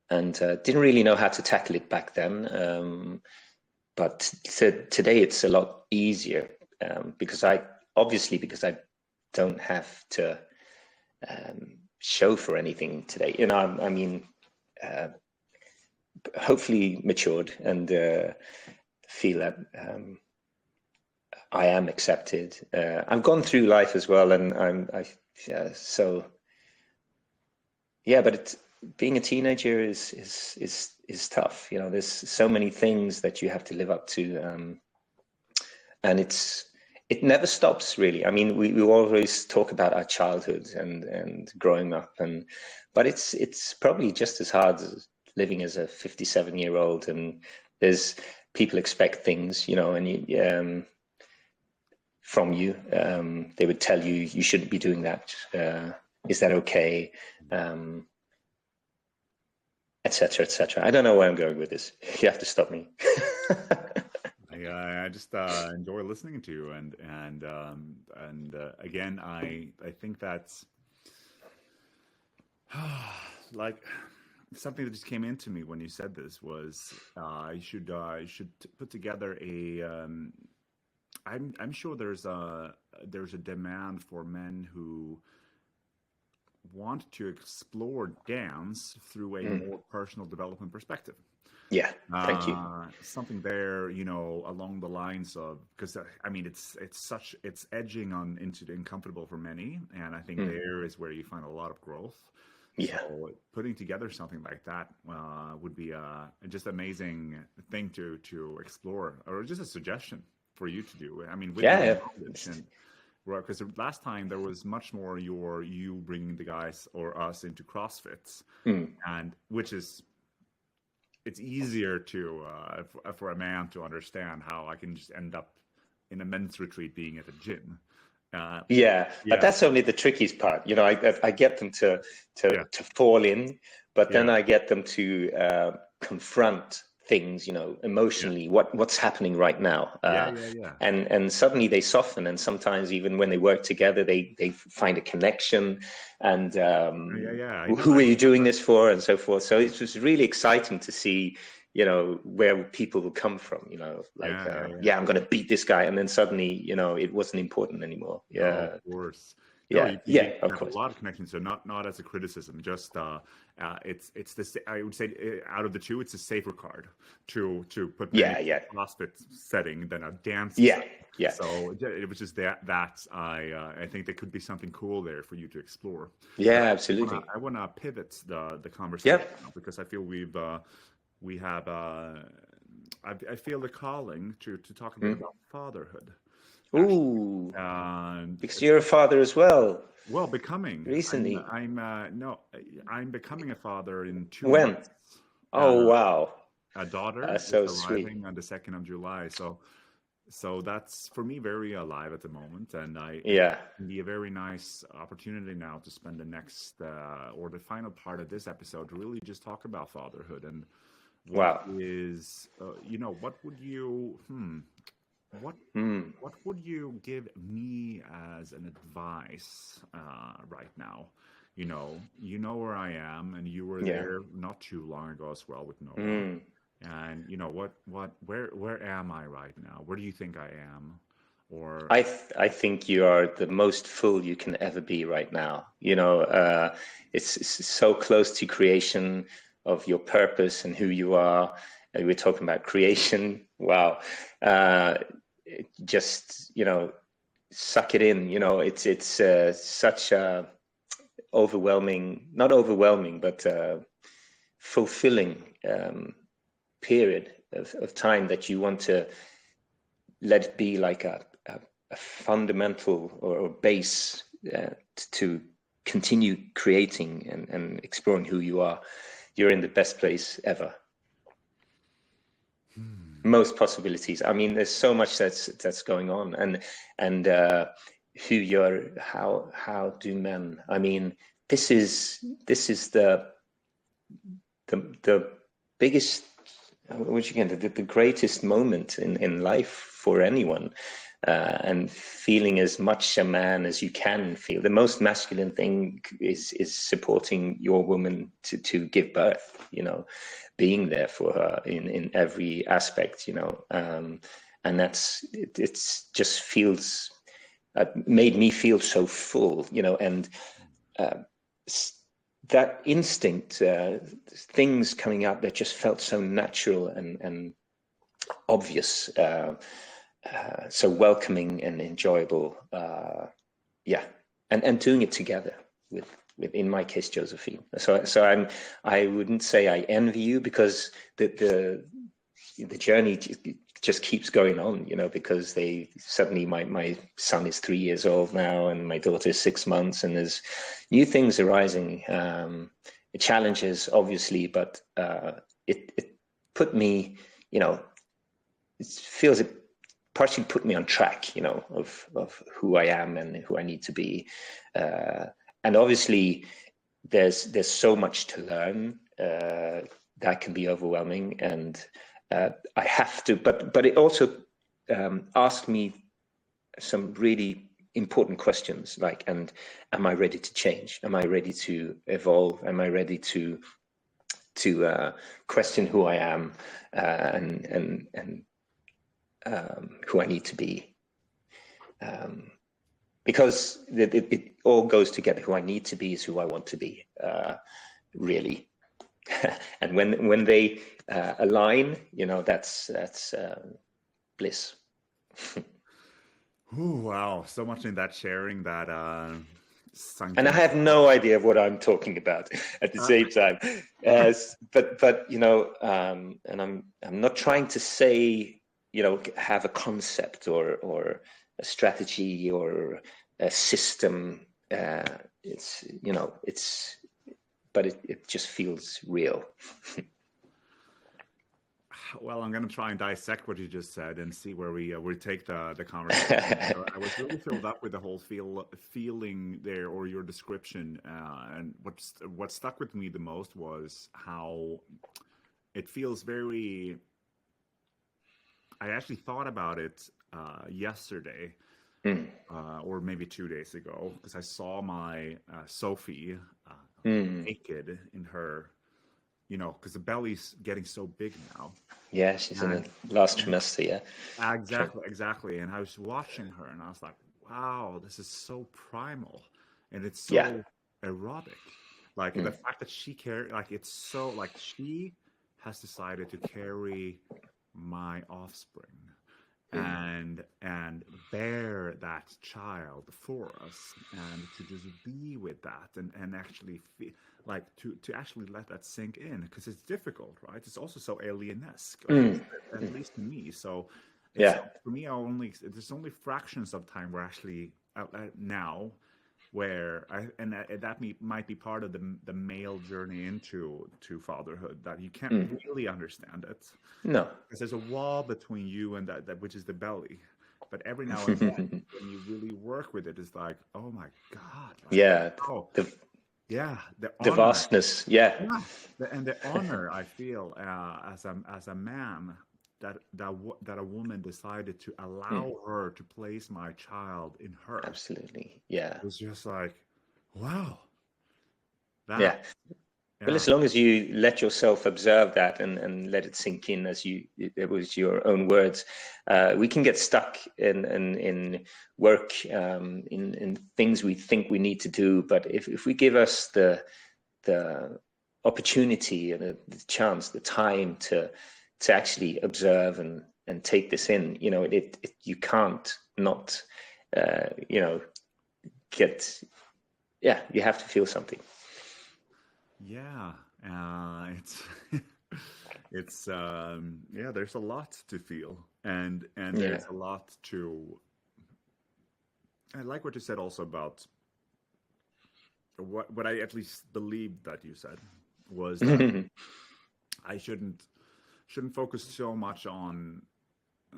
Speaker 2: And didn't really know how to tackle it back then. But today it's a lot easier, because I don't have to show for anything today. I mean, hopefully matured and feel that I am accepted. I've gone through life as well, and but being a teenager is tough. There's so many things that you have to live up to, and it never stops, really. I mean, we always talk about our childhood and growing up, but it's probably just as hard as living as a 57-year-old, and there's people expect things, and from you. They would tell you shouldn't be doing that. Is that okay? Etc. etc. I don't know where I'm going with this. You have to stop me.
Speaker 1: I just enjoy listening to you, and again, I think that's like something that just came into me when you said this was you should put together a. I'm sure there's a demand for men who want to explore dance through a more personal development perspective.
Speaker 2: Yeah, thank you.
Speaker 1: Something there, along the lines of, because I mean, it's edging on into the uncomfortable for many, and I think there is where you find a lot of growth.
Speaker 2: Yeah.
Speaker 1: So putting together something like that would be a just amazing thing to explore, or just a suggestion for you to do. I mean, with your knowledge, and because last time there was much more you bringing the guys or us into CrossFit, and which is. It's easier for a man to understand how I can just end up in a men's retreat being at a gym.
Speaker 2: But that's only the trickiest part. I get them to fall in, but then I get them to confront things, emotionally, what's happening right now. And suddenly they soften, and sometimes even when they work together, they find a connection, and who are you doing this for, and so forth. So it was really exciting to see, where people will come from, I'm going to beat this guy, and then suddenly, it wasn't important anymore.
Speaker 1: Oh, of course.
Speaker 2: No, you
Speaker 1: of course. A lot of connections. So not as a criticism, just it's this. I would say out of the two, it's a safer card to put in a CrossFit setting than a dance. So it was just that I think there could be something cool there for you to explore.
Speaker 2: Yeah, absolutely.
Speaker 1: I want to pivot the conversation now, because I feel we have I feel the calling to talk a bit about fatherhood.
Speaker 2: Ooh, because you're a father as well.
Speaker 1: Well, becoming
Speaker 2: recently.
Speaker 1: I'm becoming a father in 2
Speaker 2: when?
Speaker 1: months.
Speaker 2: Oh, wow!
Speaker 1: A daughter
Speaker 2: That's
Speaker 1: is
Speaker 2: so
Speaker 1: arriving
Speaker 2: sweet.
Speaker 1: on the 2nd of July. So that's for me very alive at the moment, and it can be a very nice opportunity now to spend the next or the final part of this episode to really just talk about fatherhood and what is what would you what would you give me as an advice right now? You know where I am, and you were there not too long ago as well with Noah. And where am I right now? Where do you think I am? Or
Speaker 2: I think you are the most full you can ever be right now. It's so close to creation of your purpose and who you are. And we're talking about creation. Wow. Just suck it in. It's such a not overwhelming, but fulfilling period of time that you want to let it be like a fundamental or base to continue creating and exploring who you are. You're in the best place ever. Most possibilities. I mean, there's so much that's going on, and who you're. How do men? I mean, this is the biggest. The greatest moment in life for anyone, and feeling as much a man as you can feel. The most masculine thing is supporting your woman to give birth. Being there for her in every aspect. And it's just feels made me feel so full. And that instinct, things coming up that just felt so natural and obvious, so welcoming and enjoyable. And doing it together with in my case, Josephine. So I wouldn't say I envy you, because the journey just keeps going on, because suddenly my son is 3 years old now, and my daughter is 6 months, and there's new things arising, challenges obviously, but it put me, it partially put me on track, of who I am and who I need to be, and obviously there's so much to learn that can be overwhelming, and I have to, but it also asked me some really important questions, like, and am I ready to change? Am I ready to evolve? Am I ready to question who I am, and who I need to be? Because all goes together. Who I need to be is who I want to be, really. And when they align, that's bliss.
Speaker 1: Ooh, wow, so much in that sharing that sunk
Speaker 2: And I
Speaker 1: in.
Speaker 2: have no idea what I'm talking about at the same time. But and I'm not trying to say, have a concept or a strategy or a system. But it just feels real.
Speaker 1: Well, I'm going to try and dissect what you just said and see where we take the conversation. So I was really filled up with the whole feeling there, or your description. And what stuck with me the most was how it feels very. I actually thought about it yesterday, or maybe 2 days ago, because I saw my Sophie naked in her. Because the belly's getting so big now.
Speaker 2: Yeah, she's in the last trimester, yeah.
Speaker 1: Exactly. And I was watching her, and I was like, wow, this is so primal, and it's so erotic. Like the fact that she it's so like she has decided to carry my offspring and bear that child for us, and to just be with that and actually feel like to actually let that sink in, because it's difficult, right? It's also so alien-esque, at least to me. So it's for me, there's only fractions of time where actually now where that might be part of the male journey into fatherhood, that you can't really understand it.
Speaker 2: No,
Speaker 1: because there's a wall between you and that which is the belly. But every now and then, when you really work with it, it's like, oh my God!
Speaker 2: the vastness,
Speaker 1: and the honor I feel as a man that a woman decided to allow her to place my child in her.
Speaker 2: Absolutely, yeah.
Speaker 1: It was just like, wow.
Speaker 2: Well, as long as you let yourself observe that and let it sink in, it was your own words, we can get stuck in work, in things we think we need to do. But if we give us the opportunity and the chance, the time to actually observe and take this in, you can't not, you have to feel something.
Speaker 1: Yeah, it's there's a lot to feel, and there's a lot to. I like what you said also about what I at least believed that you said was that I shouldn't focus so much on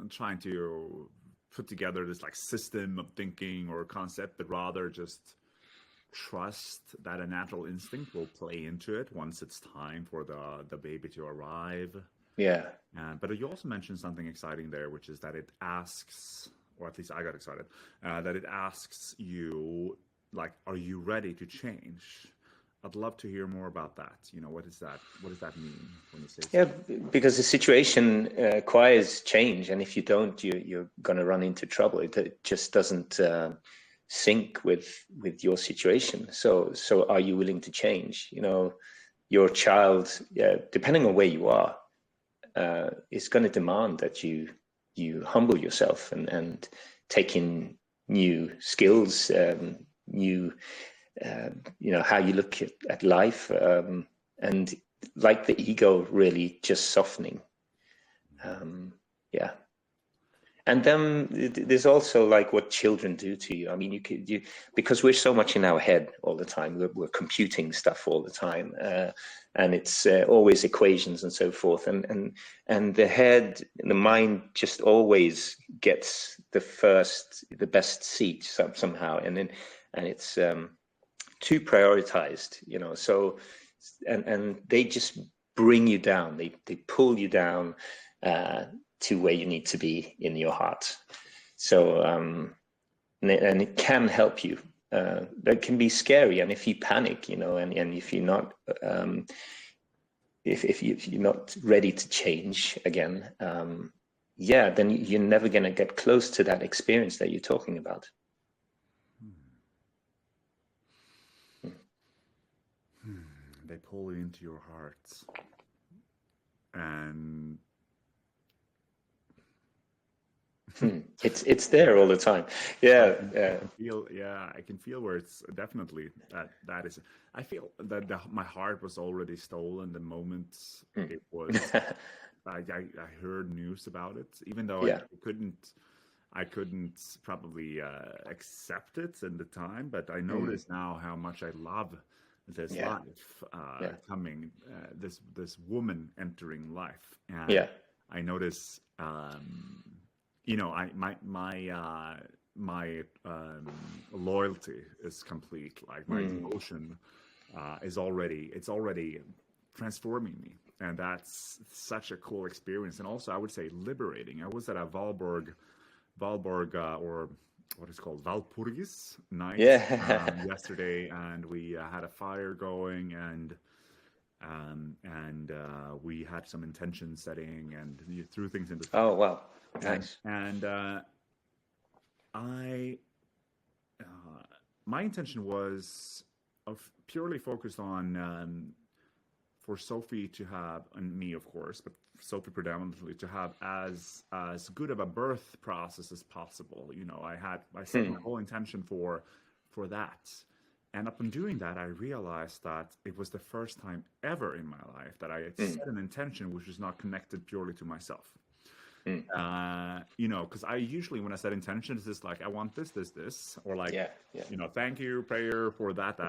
Speaker 1: trying to put together this like system of thinking or concept, but rather just trust that a natural instinct will play into it once it's time for the baby to arrive. But you also mentioned something exciting there, which is that it asks, or at least I got excited, that it asks you, like, are you ready to change? I'd love to hear more about that. What does that mean when you say
Speaker 2: because the situation requires change, and if you don't, you're going to run into trouble. It just doesn't sync with your situation. So are you willing to change? Your child, depending on where you are, is going to demand that you humble yourself and take in new skills, new how you look at life, and like the ego really just softening. And then there's also like what children do to you. I mean, because we're so much in our head all the time. We're computing stuff all the time, and it's always equations and so forth. And the head, the mind, just always gets the best seat somehow, and it's too prioritized, So, and they just bring you down. They pull you down to where you need to be in your heart. So, and it can help you. That can be scary, and if you panic, and if you're not, if you're not ready to change again, then you're never going to get close to that experience that you're talking about.
Speaker 1: they pull you into your heart. And
Speaker 2: It's there all the time. Yeah, yeah,
Speaker 1: I can feel where it's definitely that is. I feel that my heart was already stolen the moment it was. I heard news about it, even though
Speaker 2: yeah,
Speaker 1: I couldn't probably accept it in the time, but I
Speaker 2: mm,
Speaker 1: notice now how much I love this
Speaker 2: yeah,
Speaker 1: life
Speaker 2: yeah,
Speaker 1: coming, this woman entering life, and
Speaker 2: yeah,
Speaker 1: I notice, I my loyalty is complete. Like my
Speaker 2: mm,
Speaker 1: devotion it's already transforming me, and that's such a cool experience, and also I would say liberating. I was at a Valborg or what is called Valpurgis night
Speaker 2: yeah.
Speaker 1: yesterday, and we had a fire going, and we had some intention setting, and you threw things into the fire,
Speaker 2: Oh, wow,
Speaker 1: and
Speaker 2: nice.
Speaker 1: I uh, my intention was of purely focused on for Sophie to have, and me of course, but Sophie predominantly, to have as good of a birth process as possible. I set my
Speaker 2: Hmm.
Speaker 1: whole intention for that. And upon doing that, I realized that it was the first time ever in my life that I had
Speaker 2: Hmm.
Speaker 1: set an intention which was not connected purely to myself.
Speaker 2: Hmm.
Speaker 1: Because I usually, when I set intentions, it's like I want this, or like,
Speaker 2: Yeah, yeah,
Speaker 1: thank you, prayer for that,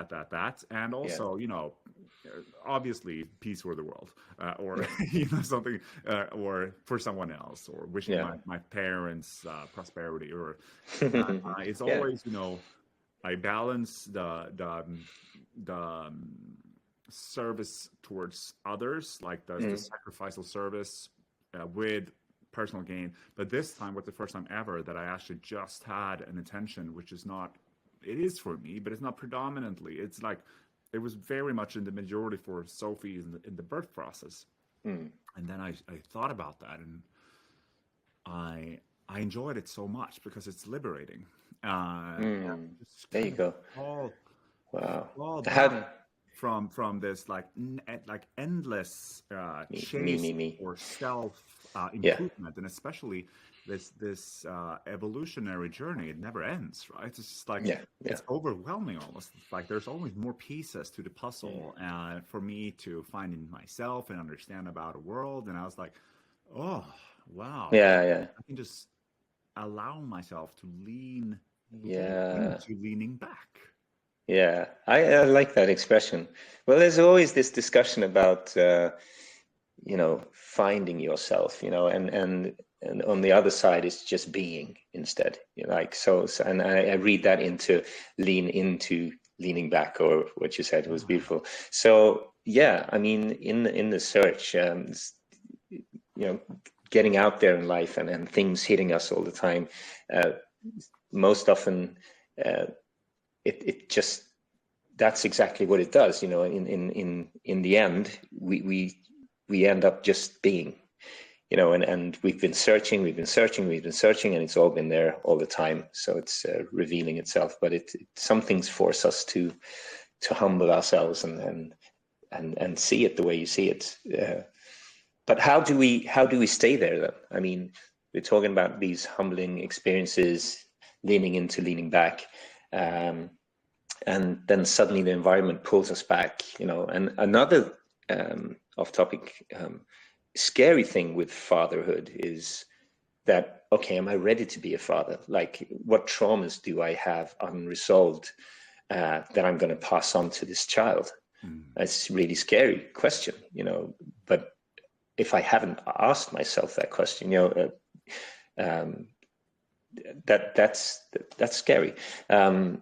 Speaker 1: and
Speaker 2: yeah,
Speaker 1: also, obviously peace for the world, or
Speaker 2: yeah,
Speaker 1: something, or for someone else, or wishing
Speaker 2: yeah.
Speaker 1: my parents prosperity, or it's
Speaker 2: Yeah.
Speaker 1: always, I balance the service towards others, like the
Speaker 2: Mm.
Speaker 1: sacrificial service with personal gain. But this time was the first time ever that I actually just had an intention, which is not, it is for me, but it's not predominantly. It's like, it was very much in the majority for Sophie in the birth process.
Speaker 2: Mm.
Speaker 1: And then I thought about that, and I enjoyed it so much because it's liberating. And
Speaker 2: Mm.
Speaker 1: just
Speaker 2: There you
Speaker 1: kind of
Speaker 2: go.
Speaker 1: fall
Speaker 2: Wow.
Speaker 1: fall
Speaker 2: How
Speaker 1: back from this like endless chase
Speaker 2: me.
Speaker 1: for self
Speaker 2: Yeah,
Speaker 1: improvement, and especially this evolutionary journey. It never ends, right? It's just like,
Speaker 2: yeah, yeah.
Speaker 1: it's overwhelming almost. It's like there's always more pieces to the
Speaker 2: Mm.
Speaker 1: puzzle for me to find in myself and understand about the world. And I was like, oh wow,
Speaker 2: Yeah, yeah,
Speaker 1: I can just allow myself to lean
Speaker 2: yeah,
Speaker 1: into leaning back.
Speaker 2: yeah. I like that expression. Well, there's always this discussion about finding yourself, and on the other side is just being instead. Like so and I read that into leaning back, or what you said was beautiful. So yeah, I mean, in the search, you know, getting out there in life, and things hitting us all the time. Uh, Most often, uh, it just, that's exactly what it does. In the end, we end up just being. And we've been searching, and it's all been there all the time. So it's revealing itself, but some things force us to humble ourselves and see it the way you see it. But how do we stay there then? I mean, we're talking about these humbling experiences, leaning into, leaning back, and then suddenly the environment pulls us back. And another off-topic, scary thing with fatherhood is that, okay, am I ready to be a father? Like, what traumas do I have unresolved that I'm going to pass on to this child?
Speaker 1: Mm.
Speaker 2: That's a really scary question, but if I haven't asked myself that question, um, that's scary. And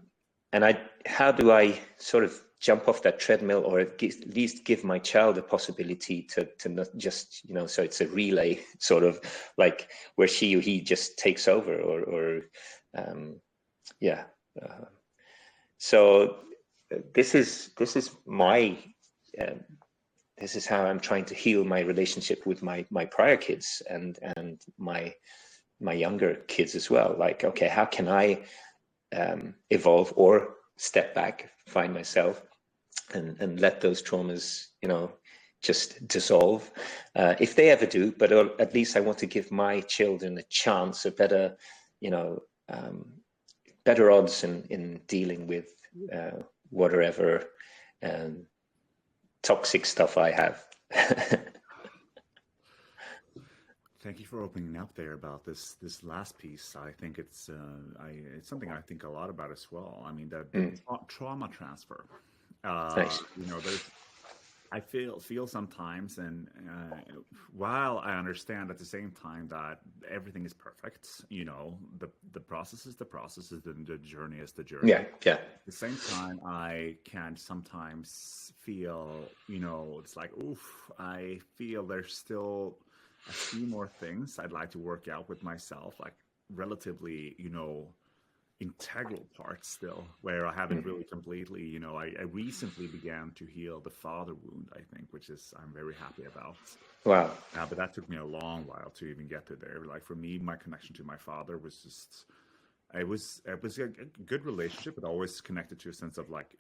Speaker 2: how do I sort of jump off that treadmill, or at least give my child the possibility to not just, so it's a relay, sort of like where she or he just takes over, or yeah. Uh, so this is my uh, this is how I'm trying to heal my relationship with my prior kids, and my younger kids as well. Like, okay, how can I evolve or step back, find myself, and let those traumas, just dissolve, if they ever do. But at least I want to give my children a chance, a better, better odds in dealing with whatever toxic stuff I have.
Speaker 1: Thank you for opening up there about this last piece. I think it's something I think a lot about as well. I mean, the trauma transfer.
Speaker 2: Thanks.
Speaker 1: There's I feel sometimes, and while I understand at the same time that everything is perfect, the process is the process, the journey is the journey.
Speaker 2: Yeah.
Speaker 1: At the same time, I can sometimes feel, it's like, oof, I feel there's still a few more things I'd like to work out with myself, like relatively, integral parts still, where I haven't really completely, I recently began to heal the father wound, I think, which is I'm very happy about.
Speaker 2: Wow.
Speaker 1: But that took me a long while to even get to there. Like for me, my connection to my father was just, it was a good relationship, but always connected to a sense of like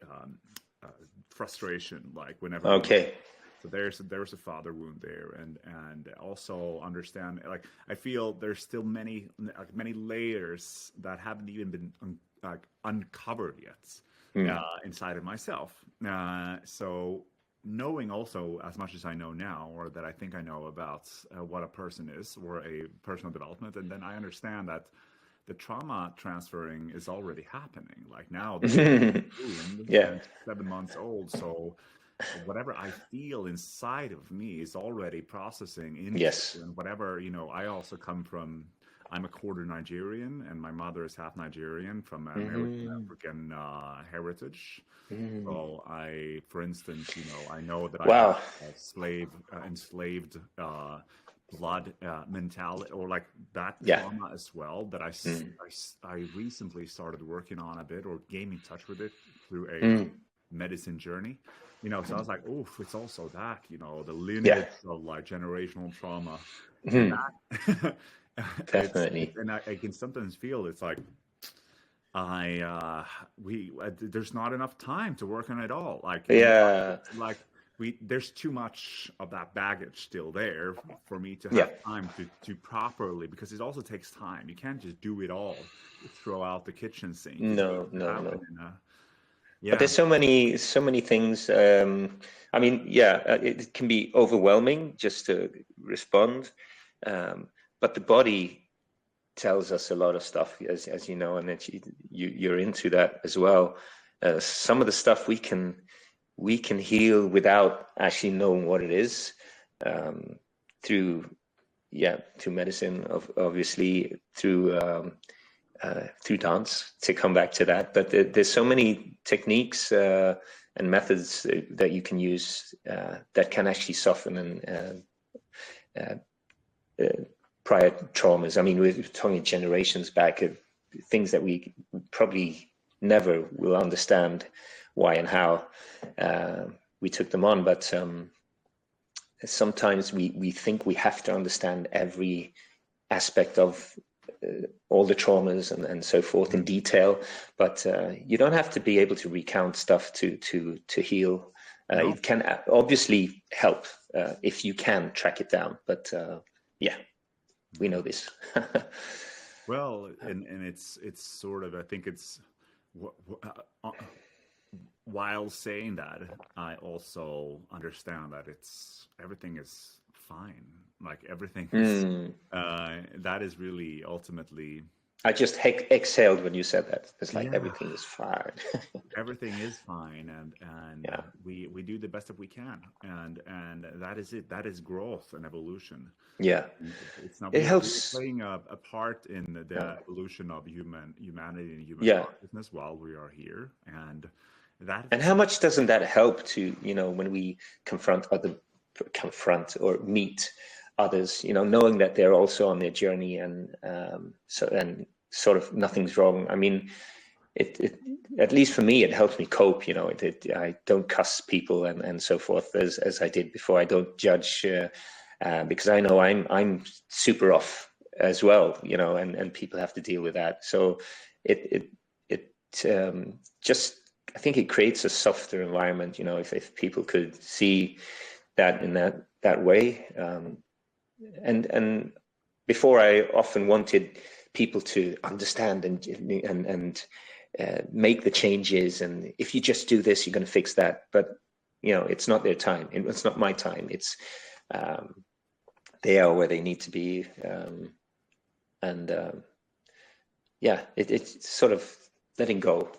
Speaker 1: frustration, like whenever.
Speaker 2: Okay.
Speaker 1: So there's a father wound there, and also understand, like I feel there's still many layers that haven't even been uncovered yet inside of myself. So knowing also as much as I know now, or that I think I know about what a person is, or a personal development, and then I understand that the trauma transferring is already happening. Like now, the wound,
Speaker 2: Yeah.
Speaker 1: 7 months old, so. Whatever I feel inside of me is already processing into,
Speaker 2: Yes.
Speaker 1: and whatever, I also come from, I'm a quarter Nigerian, and my mother is half Nigerian from American African heritage. So for instance, I know that I have a enslaved blood mentality, or like that trauma as well, that I recently started working on a bit, or getting in touch with it through a medicine journey. So I was like, oof, it's also that, the lineage of like generational trauma. That,
Speaker 2: Definitely.
Speaker 1: and I can sometimes feel it's like, there's not enough time to work on it all. Like, there's too much of that baggage still there for me to have time to properly, because it also takes time. You can't just do it all, throw out the kitchen sink.
Speaker 2: No.
Speaker 1: Yeah.
Speaker 2: But there's so many things. It can be overwhelming just to respond. But the body tells us a lot of stuff, as you know, and you're into that as well. Some of the stuff we can heal without actually knowing what it is, through medicine, obviously, through dance, to come back to that. But there's so many techniques and methods that you can use that can actually soften and prior traumas. I mean, we're talking generations back, things that we probably never will understand why and how we took them on. But sometimes we think we have to understand every aspect of all the traumas and so forth in detail, but you don't have to be able to recount stuff to heal. No. It can obviously help if you can track it down, but we know this.
Speaker 1: Well, and it's sort of, I think it's while saying that, I also understand that everything is fine. Like everything is, that is really ultimately.
Speaker 2: I just exhaled when you said that. It's like everything is fine.
Speaker 1: Everything is fine, and we do the best that we can, and that is it. That is growth and evolution.
Speaker 2: Yeah,
Speaker 1: it's not.
Speaker 2: It helps
Speaker 1: playing a part in the evolution of humanity and human consciousness while we are here, and that.
Speaker 2: And how much doesn't that help to when we confront or meet others, knowing that they're also on their journey, and sort of nothing's wrong. I mean, it at least for me, it helps me cope. I don't cuss people and so forth as I did before. I don't judge because I know I'm super off as well, and people have to deal with that. So it just I think it creates a softer environment, you know, if people could see that in that way. And before, I often wanted people to understand and make the changes, and if you just do this, you're going to fix that. But you know, it's not their time. It's not my time. It's they are where they need to be, and yeah, it's sort of letting go.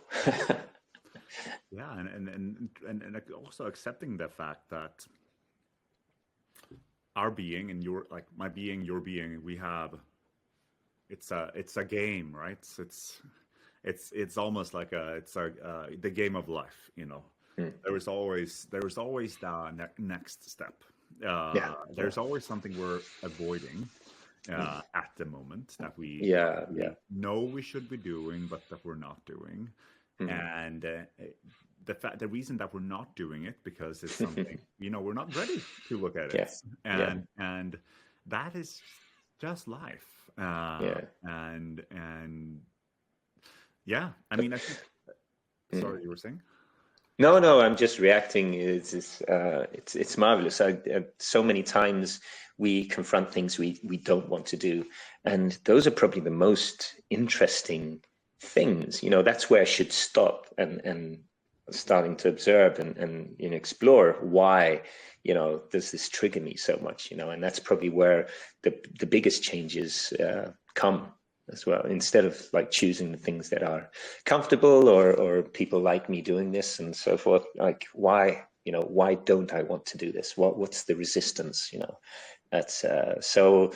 Speaker 1: Yeah, and also accepting the fact that our being and your, like my being, your being, we have, it's a game, right? It's almost like the game of life, you know. There is always the next step.
Speaker 2: Yeah.
Speaker 1: There's always something we're avoiding at the moment that we
Speaker 2: Yeah.
Speaker 1: know we should be doing, but that we're not doing. And the reason that we're not doing it, because it's something, you know, we're not ready to look at it. And that is just life. And yeah, I mean, I think, sorry, you were saying?
Speaker 2: No, I'm just reacting. It's marvelous. So many times we confront things we don't want to do, and those are probably the most interesting things. You know, that's where I should stop and starting to observe and you know, explore why, you know, does this trigger me so much, you know. And that's probably where the biggest changes come as well, instead of like choosing the things that are comfortable or people like me doing this and so forth. Like, why, you know, why don't I want to do this? What's the resistance, you know? That's so,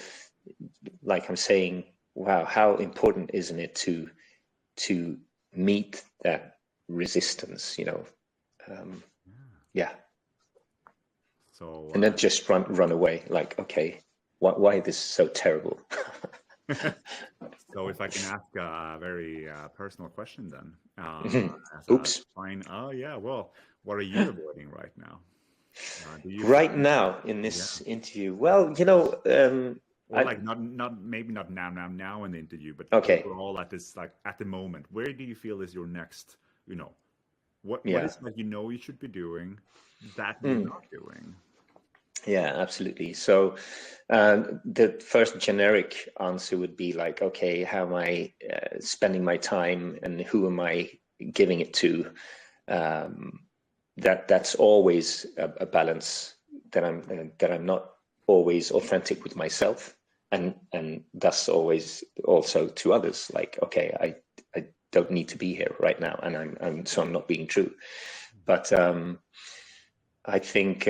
Speaker 2: like I'm saying, wow, how important isn't it to meet that resistance, you know? Yeah.
Speaker 1: So
Speaker 2: and then just run away, like, okay, why is this so terrible?
Speaker 1: So if I can ask a very personal question then.
Speaker 2: Oops.
Speaker 1: Oh yeah, well, what are you avoiding right now?
Speaker 2: Right now in this interview? Well, you know,
Speaker 1: or like maybe not now in the interview, but
Speaker 2: okay,
Speaker 1: overall at this, like at the moment, where do you feel is your next, you know, what is it that you know you should be doing that you're not doing?
Speaker 2: Yeah, absolutely. So the first generic answer would be like, okay, how am I spending my time and who am I giving it to? That's always a balance, that I'm not always authentic with myself, and thus always also to others. Like, okay, I don't need to be here right now, and I'm not being true. But I think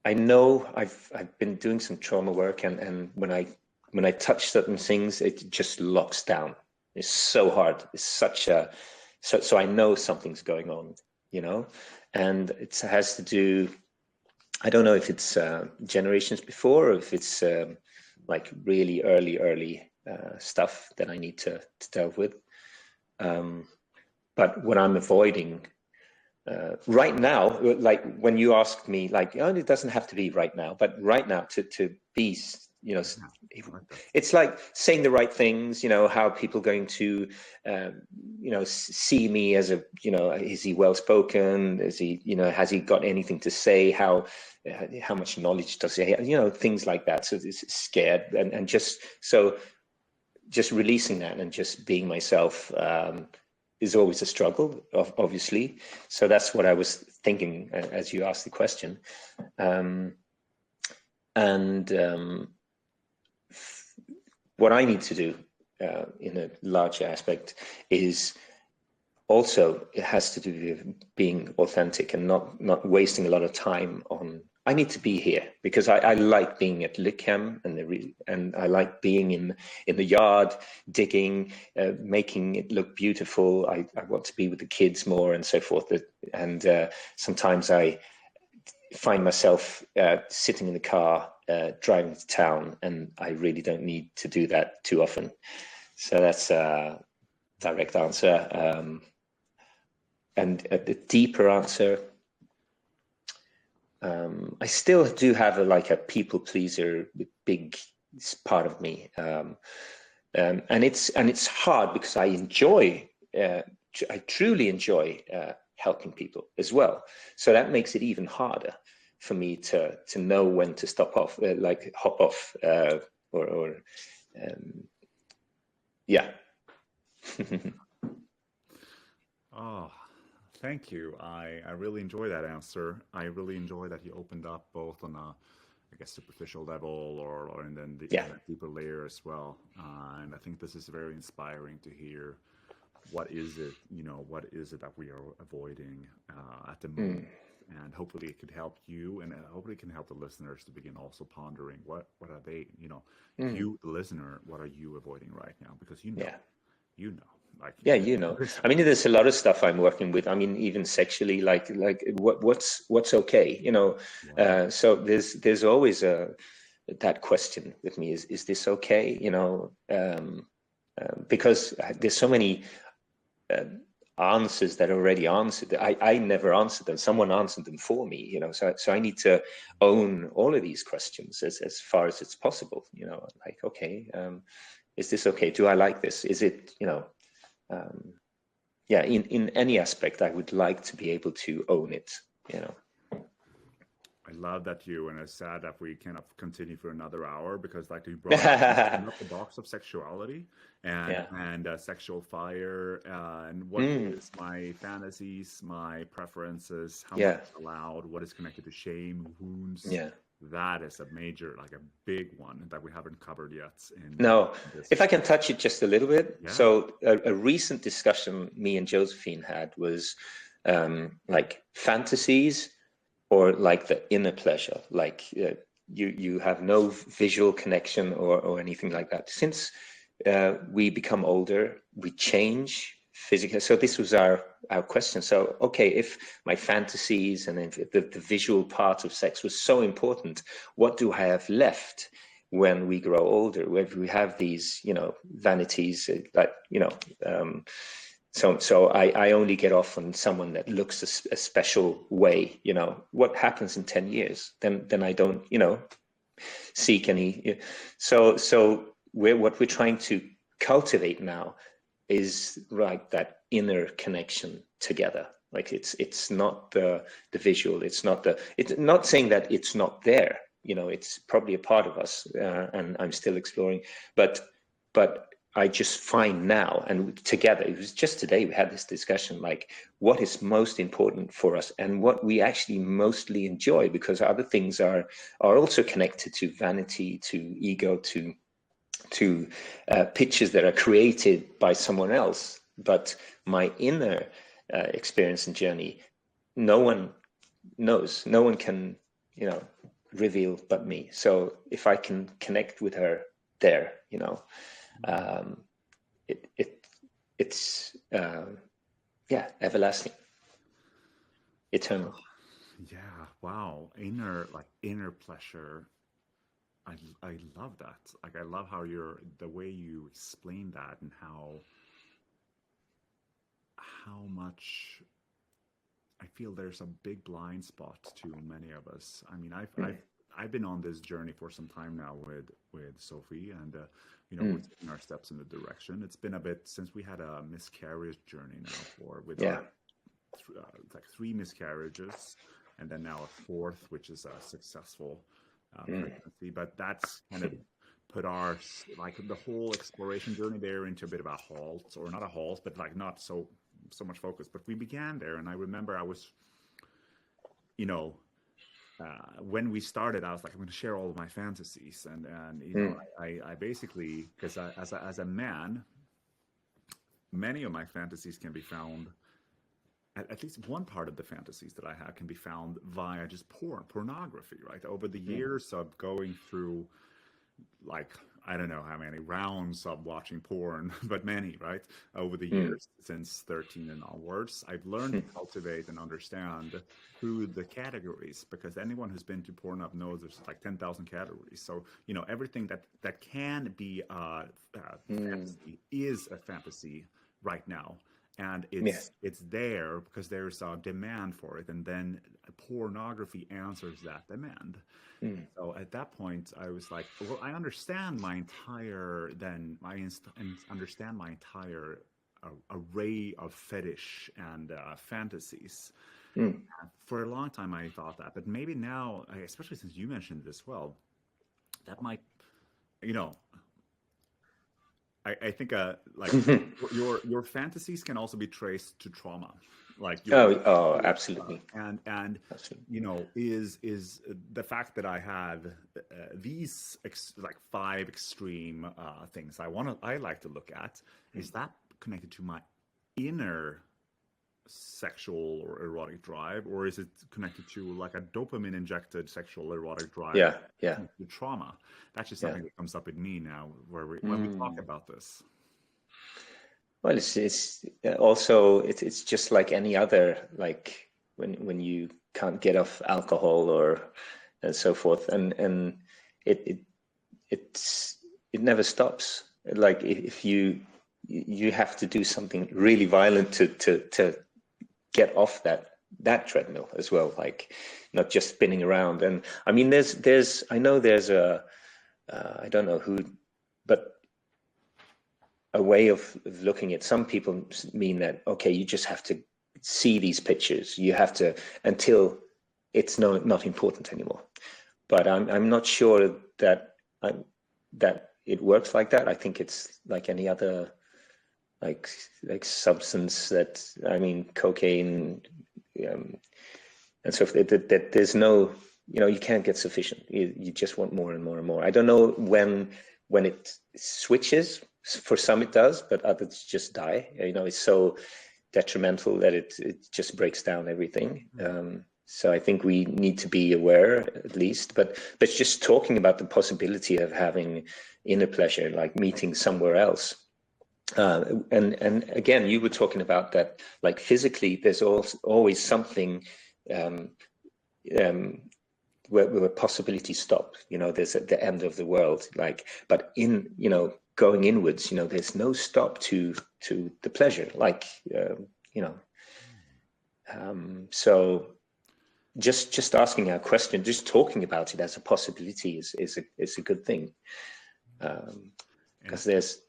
Speaker 2: I know I've been doing some trauma work, and when I touch certain things, it just locks down. It's so hard. It's so I know something's going on, you know, and it has to do, I don't know if it's generations before, or if it's like really early stuff that I need to delve with. But what I'm avoiding right now, like when you asked me, like, oh, it doesn't have to be right now, but right now to be, you know, it's like saying the right things, you know, how people going to, you know, see me as a, you know, is he well-spoken? Is he, you know, has he got anything to say? How much knowledge does he have? You know, things like that. So it's scared, and just releasing that and just being myself is always a struggle, obviously. So that's what I was thinking as you asked the question. What I need to do in a larger aspect is also, it has to do with being authentic and not wasting a lot of time on, I need to be here because I like being at Lychem, and I like being in the yard, digging, making it look beautiful. I want to be with the kids more and so forth. And sometimes I find myself sitting in the car, driving to town, and I really don't need to do that too often. So that's a direct answer. And the deeper answer, I still do have a people pleaser, big part of me, and it's hard because I enjoy truly enjoy helping people as well. So that makes it even harder for me to know when to hop off, or yeah.
Speaker 1: Oh, thank you. I really enjoy that answer. I really enjoy that you opened up both on a, I guess, superficial level, or and then the
Speaker 2: Yeah.
Speaker 1: deeper layer as well. And I think this is very inspiring to hear. What is it, what is it that we are avoiding at the moment? And hopefully it could help you, and hopefully it can help the listeners to begin also pondering what are they, you, the listener, what are you avoiding right now? Because
Speaker 2: Yeah.
Speaker 1: like,
Speaker 2: Yeah, I mean, there's a lot of stuff I'm working with. I mean, even sexually, like what's okay,
Speaker 1: yeah.
Speaker 2: so there's always that question with me, is this okay, because there's so many answers that are already answered. I never answered them. Someone answered them for me, so I need to own all of these questions as far as it's possible, like, okay, is this okay? Do I like this? Is it, yeah, in any aspect, I would like to be able to own it,
Speaker 1: I love that and it's sad that we cannot continue for another hour, because like you brought up the box of sexuality and
Speaker 2: Yeah.
Speaker 1: sexual fire, and what is my fantasies, my preferences, how much
Speaker 2: Yeah.
Speaker 1: is allowed, what is connected to shame, wounds.
Speaker 2: Yeah.
Speaker 1: That is a major, like a big one that we haven't covered yet in
Speaker 2: No,
Speaker 1: this.
Speaker 2: if I can touch it just a little bit.
Speaker 1: Yeah.
Speaker 2: So a recent discussion me and Josephine had was like fantasies, or like the inner pleasure, like you have no visual connection or anything like that. Since we become older, we change physically. So this was our question. So, okay, if my fantasies and if the visual part of sex was so important, what do I have left when we grow older, where we have these, vanities that, so I only get off on someone that looks a special way, what happens in 10 years? Then I don't, seek any. So what we're trying to cultivate now is like that inner connection together. Like it's not the visual, it's not saying that it's not there, it's probably a part of us, and I'm still exploring, but I just find now, and together, it was just today we had this discussion, like what is most important for us and what we actually mostly enjoy, because other things are also connected to vanity, to ego, to pictures that are created by someone else. But my inner experience and journey, no one knows, no one can, reveal but me. So if I can connect with her there, it's everlasting, eternal.
Speaker 1: Yeah, wow. Inner pleasure. I love that. Like, I love how the way you explain that, and how much I feel there's a big blind spot to many of us. I mean, I've been on this journey for some time now with Sophie, and we're taking our steps in the direction. It's been a bit since we had a miscarriage journey now, our like 3 miscarriages, and then now a 4th, which is a successful pregnancy. But that's kind of put our, like, the whole exploration journey there into a bit of a halt, or not a halt, but like not so much focus. But we began there, and I remember I was, when we started, I was like, I'm going to share all of my fantasies, and I basically, because as a man, many of my fantasies can be found. At least one part of the fantasies that I have can be found via just pornography, right? Over the years of going through, like, I don't know how many rounds of watching porn, but many, right? Over the years, since 13 and onwards, I've learned to cultivate and understand through the categories, because anyone who's been to Pornhub knows there's like 10,000 categories. So, everything that can be a fantasy is a fantasy right now. And it's there because there's a demand for it, and then pornography answers that demand. So at that point, I was like, well, I understand my entire array of fetish and fantasies.
Speaker 2: Mm.
Speaker 1: For a long time, I thought that, but maybe now, especially since you mentioned it as well, that might, you know, I think like your fantasies can also be traced to trauma, like
Speaker 2: Absolutely.
Speaker 1: and
Speaker 2: Absolutely.
Speaker 1: you know, is the fact that I have these like 5 extreme things I like to look at, is that connected to my inner sexual or erotic drive, or is it connected to like a dopamine injected sexual erotic drive
Speaker 2: Yeah, yeah,
Speaker 1: connected to trauma? That's just
Speaker 2: yeah.
Speaker 1: something that comes up with me now when we talk about this.
Speaker 2: Well, it's also it's just like any other, like when you can't get off alcohol or and so forth, and it it never stops. Like if you have to do something really violent to get off that treadmill as well, like not just spinning around. And I mean, there's I know there's a I don't know who, but a way of looking at, some people mean that, okay, you just have to see these pictures, you have to, until it's not important anymore. But I'm not sure that that it works like that. I think it's like any other like substance, that, I mean, cocaine, and so that there's no, you can't get sufficient. You just want more and more and more. I don't know when it switches. For some it does, but others just die. It's so detrimental that it just breaks down everything. So I think we need to be aware, at least. But just talking about the possibility of having inner pleasure, like meeting somewhere else. And again, you were talking about that, like physically, there's always something where possibilities stop. There's at the end of the world, like, but in going inwards, there's no stop to the pleasure, like, so just asking our question, just talking about it as a possibility is a good thing, because there's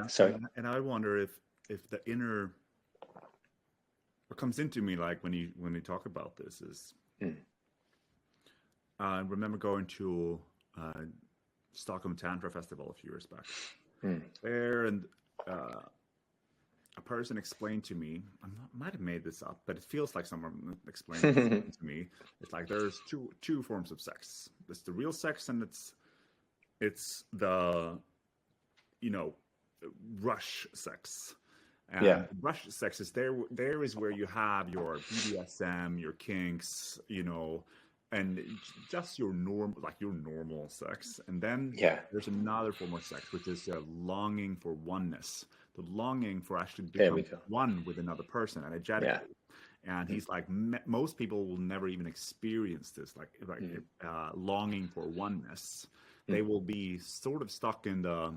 Speaker 2: sorry.
Speaker 1: And I wonder if the inner, what comes into me, like when you talk about this, is I remember going to Stockholm Tantra Festival a few years back there, and a person explained to me, I might have made this up, but it feels like someone explained it to me. It's like there's two forms of sex. There's the real sex, and it's the rush sex. And rush sex is there is where you have your BDSM, your kinks, and just your normal sex. And then there's another form of sex, which is a longing for oneness, the longing for actually becoming one with another person, and ejaculate. And he's like, most people will never even experience this, like longing for oneness. They will be sort of stuck in the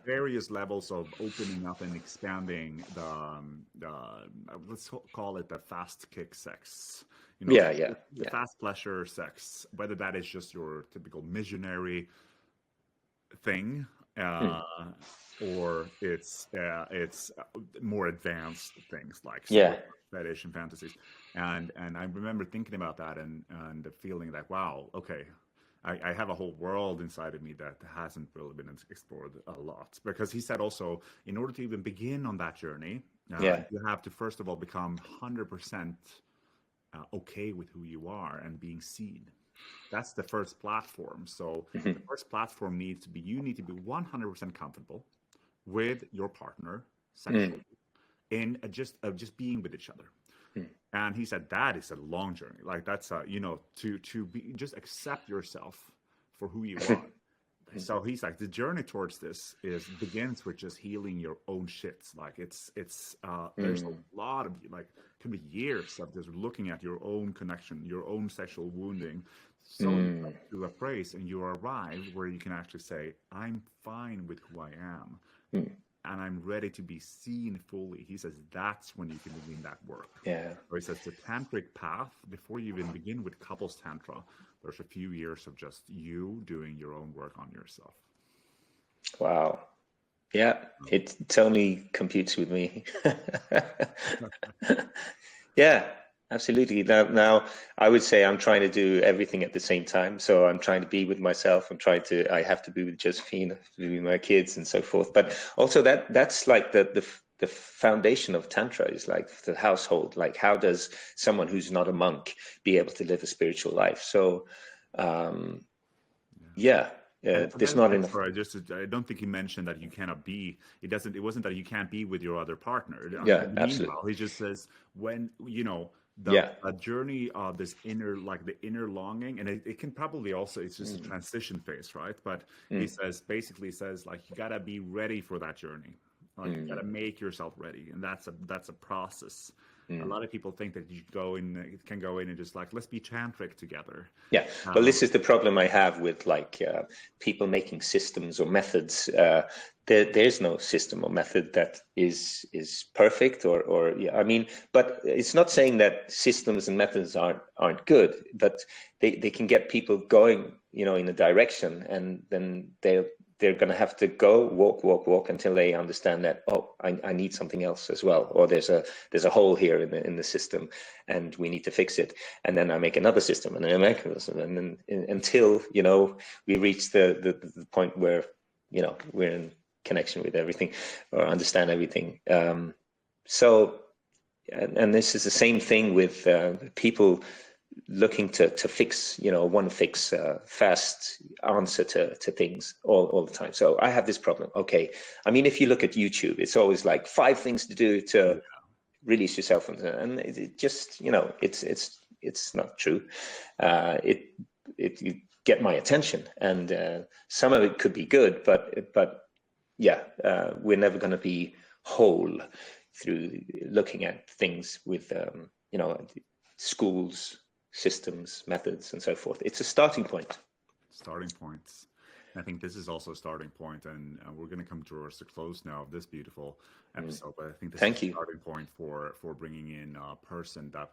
Speaker 1: various levels of opening up and expanding the let's call it the fast kick sex. The fast pleasure sex, whether that is just your typical missionary thing, or it's more advanced things like fetish and fantasies. And I remember thinking about that and the feeling that, wow, okay, I have a whole world inside of me that hasn't really been explored a lot. Because he said also, in order to even begin on that journey, you have to first of all become 100% okay with who you are and being seen. That's the first platform. So the first platform you need to be 100% comfortable with your partner sexually, in just being with each other. And he said that is a long journey. Like that's to be, just accept yourself for who you are. So he's like, the journey towards this begins with just healing your own shits. Like it's there's a lot of, like, can be years of just looking at your own connection, your own sexual wounding, so to a place, and you arrive where you can actually say, I'm fine with who I am. And I'm ready to be seen fully. He says that's when you can begin that work. So he says the tantric path, before you even begin with couples tantra, there's a few years of just you doing your own work on yourself.
Speaker 2: Wow. Yeah, it totally computes with me. Yeah, absolutely. Now I would say I'm trying to do everything at the same time. So I'm trying to be with myself. I have to be with Josephine, I have to be with my kids and so forth. But also that's like the foundation of Tantra is like the household. Like, how does someone who's not a monk be able to live a spiritual life? So, yeah,
Speaker 1: And
Speaker 2: there's
Speaker 1: that is
Speaker 2: not
Speaker 1: like,
Speaker 2: enough.
Speaker 1: sorry, I don't think he mentioned that you cannot be. It wasn't that you can't be with your other partner.
Speaker 2: Yeah, absolutely.
Speaker 1: Meanwhile, he just says when
Speaker 2: Yeah.
Speaker 1: a journey of this inner, like the inner longing, and it can probably also, it's just a transition phase, right? But he says, basically says, like, you gotta be ready for that journey. Like, you gotta make yourself ready, and that's a process. A lot of people think that you can go in and just like, let's be tantric together.
Speaker 2: Yeah, well, this is the problem I have with like people making systems or methods. There's no system or method that is perfect, or yeah. I mean, but it's not saying that systems and methods aren't good, but they can get people going, in a direction, and then they're going to have to go walk until they understand that, oh, I need something else as well, or there's a hole here in the system, and we need to fix it. And then I make another system, and then I make another system, and then until we reach the point where we're in connection with everything or understand everything. So, and this is the same thing with people looking to fix, one fix fast answer to things all the time. So I have this problem. Okay, I mean, if you look at YouTube, it's always like 5 things to do to release yourself, and it just, it's not true. You get my attention, and some of it could be good, but yeah, we're never going to be whole through looking at things with schools, systems, methods, and so forth. It's a starting point.
Speaker 1: Starting points. I think this is also a starting point, and we're going to come towards the close now of this beautiful episode. But I think this is a starting point for bringing in a person that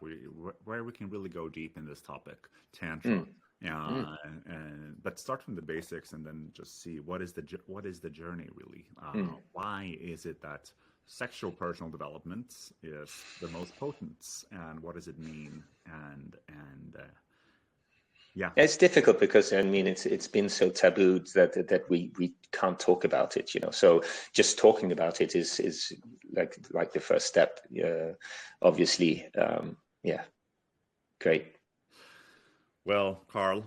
Speaker 1: where we can really go deep in this topic, Tantra. But start from the basics, and then just see what is the journey really. Why is it that sexual personal development is the most potent, and what does it mean? And yeah,
Speaker 2: it's difficult because I mean it's been so tabooed that we can't talk about it. So just talking about it is like the first step. Obviously, yeah, great.
Speaker 1: Well, Karl,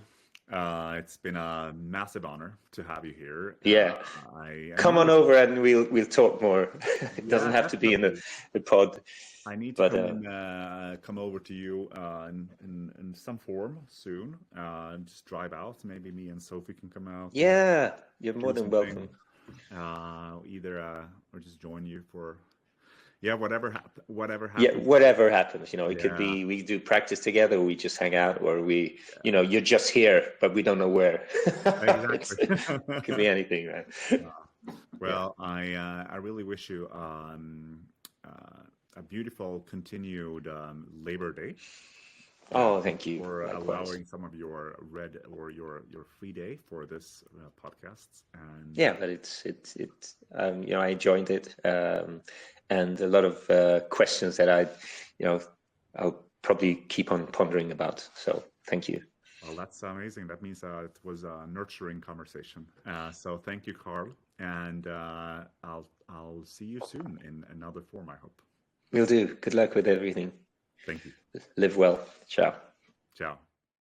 Speaker 1: it's been a massive honor to have you here.
Speaker 2: Yeah, come on over and we'll talk more. It doesn't have to be in the pod.
Speaker 1: I need to come over to you in some form soon. Just drive out. Maybe me and Sophie can come out.
Speaker 2: Yeah, you're more than welcome.
Speaker 1: Either or just join you for. Yeah, whatever happens.
Speaker 2: Yeah, whatever happens. It could be we do practice together, or we just hang out, or we, you're just here, but we don't know where.
Speaker 1: Exactly.
Speaker 2: It could be anything, right?
Speaker 1: Well, I really wish you a beautiful continued Labor Day.
Speaker 2: Oh, thank you
Speaker 1: for
Speaker 2: likewise.
Speaker 1: Allowing some of your your free day for this podcast. And
Speaker 2: yeah, but it's I enjoyed it, and a lot of questions that I'll probably keep on pondering about. So thank you.
Speaker 1: Well, that's amazing. That means it was a nurturing conversation. So thank you, Karl, and I'll see you soon in another form, I hope.
Speaker 2: Will do. Good luck with everything.
Speaker 1: Thank you.
Speaker 2: Live well. Ciao.
Speaker 1: Ciao.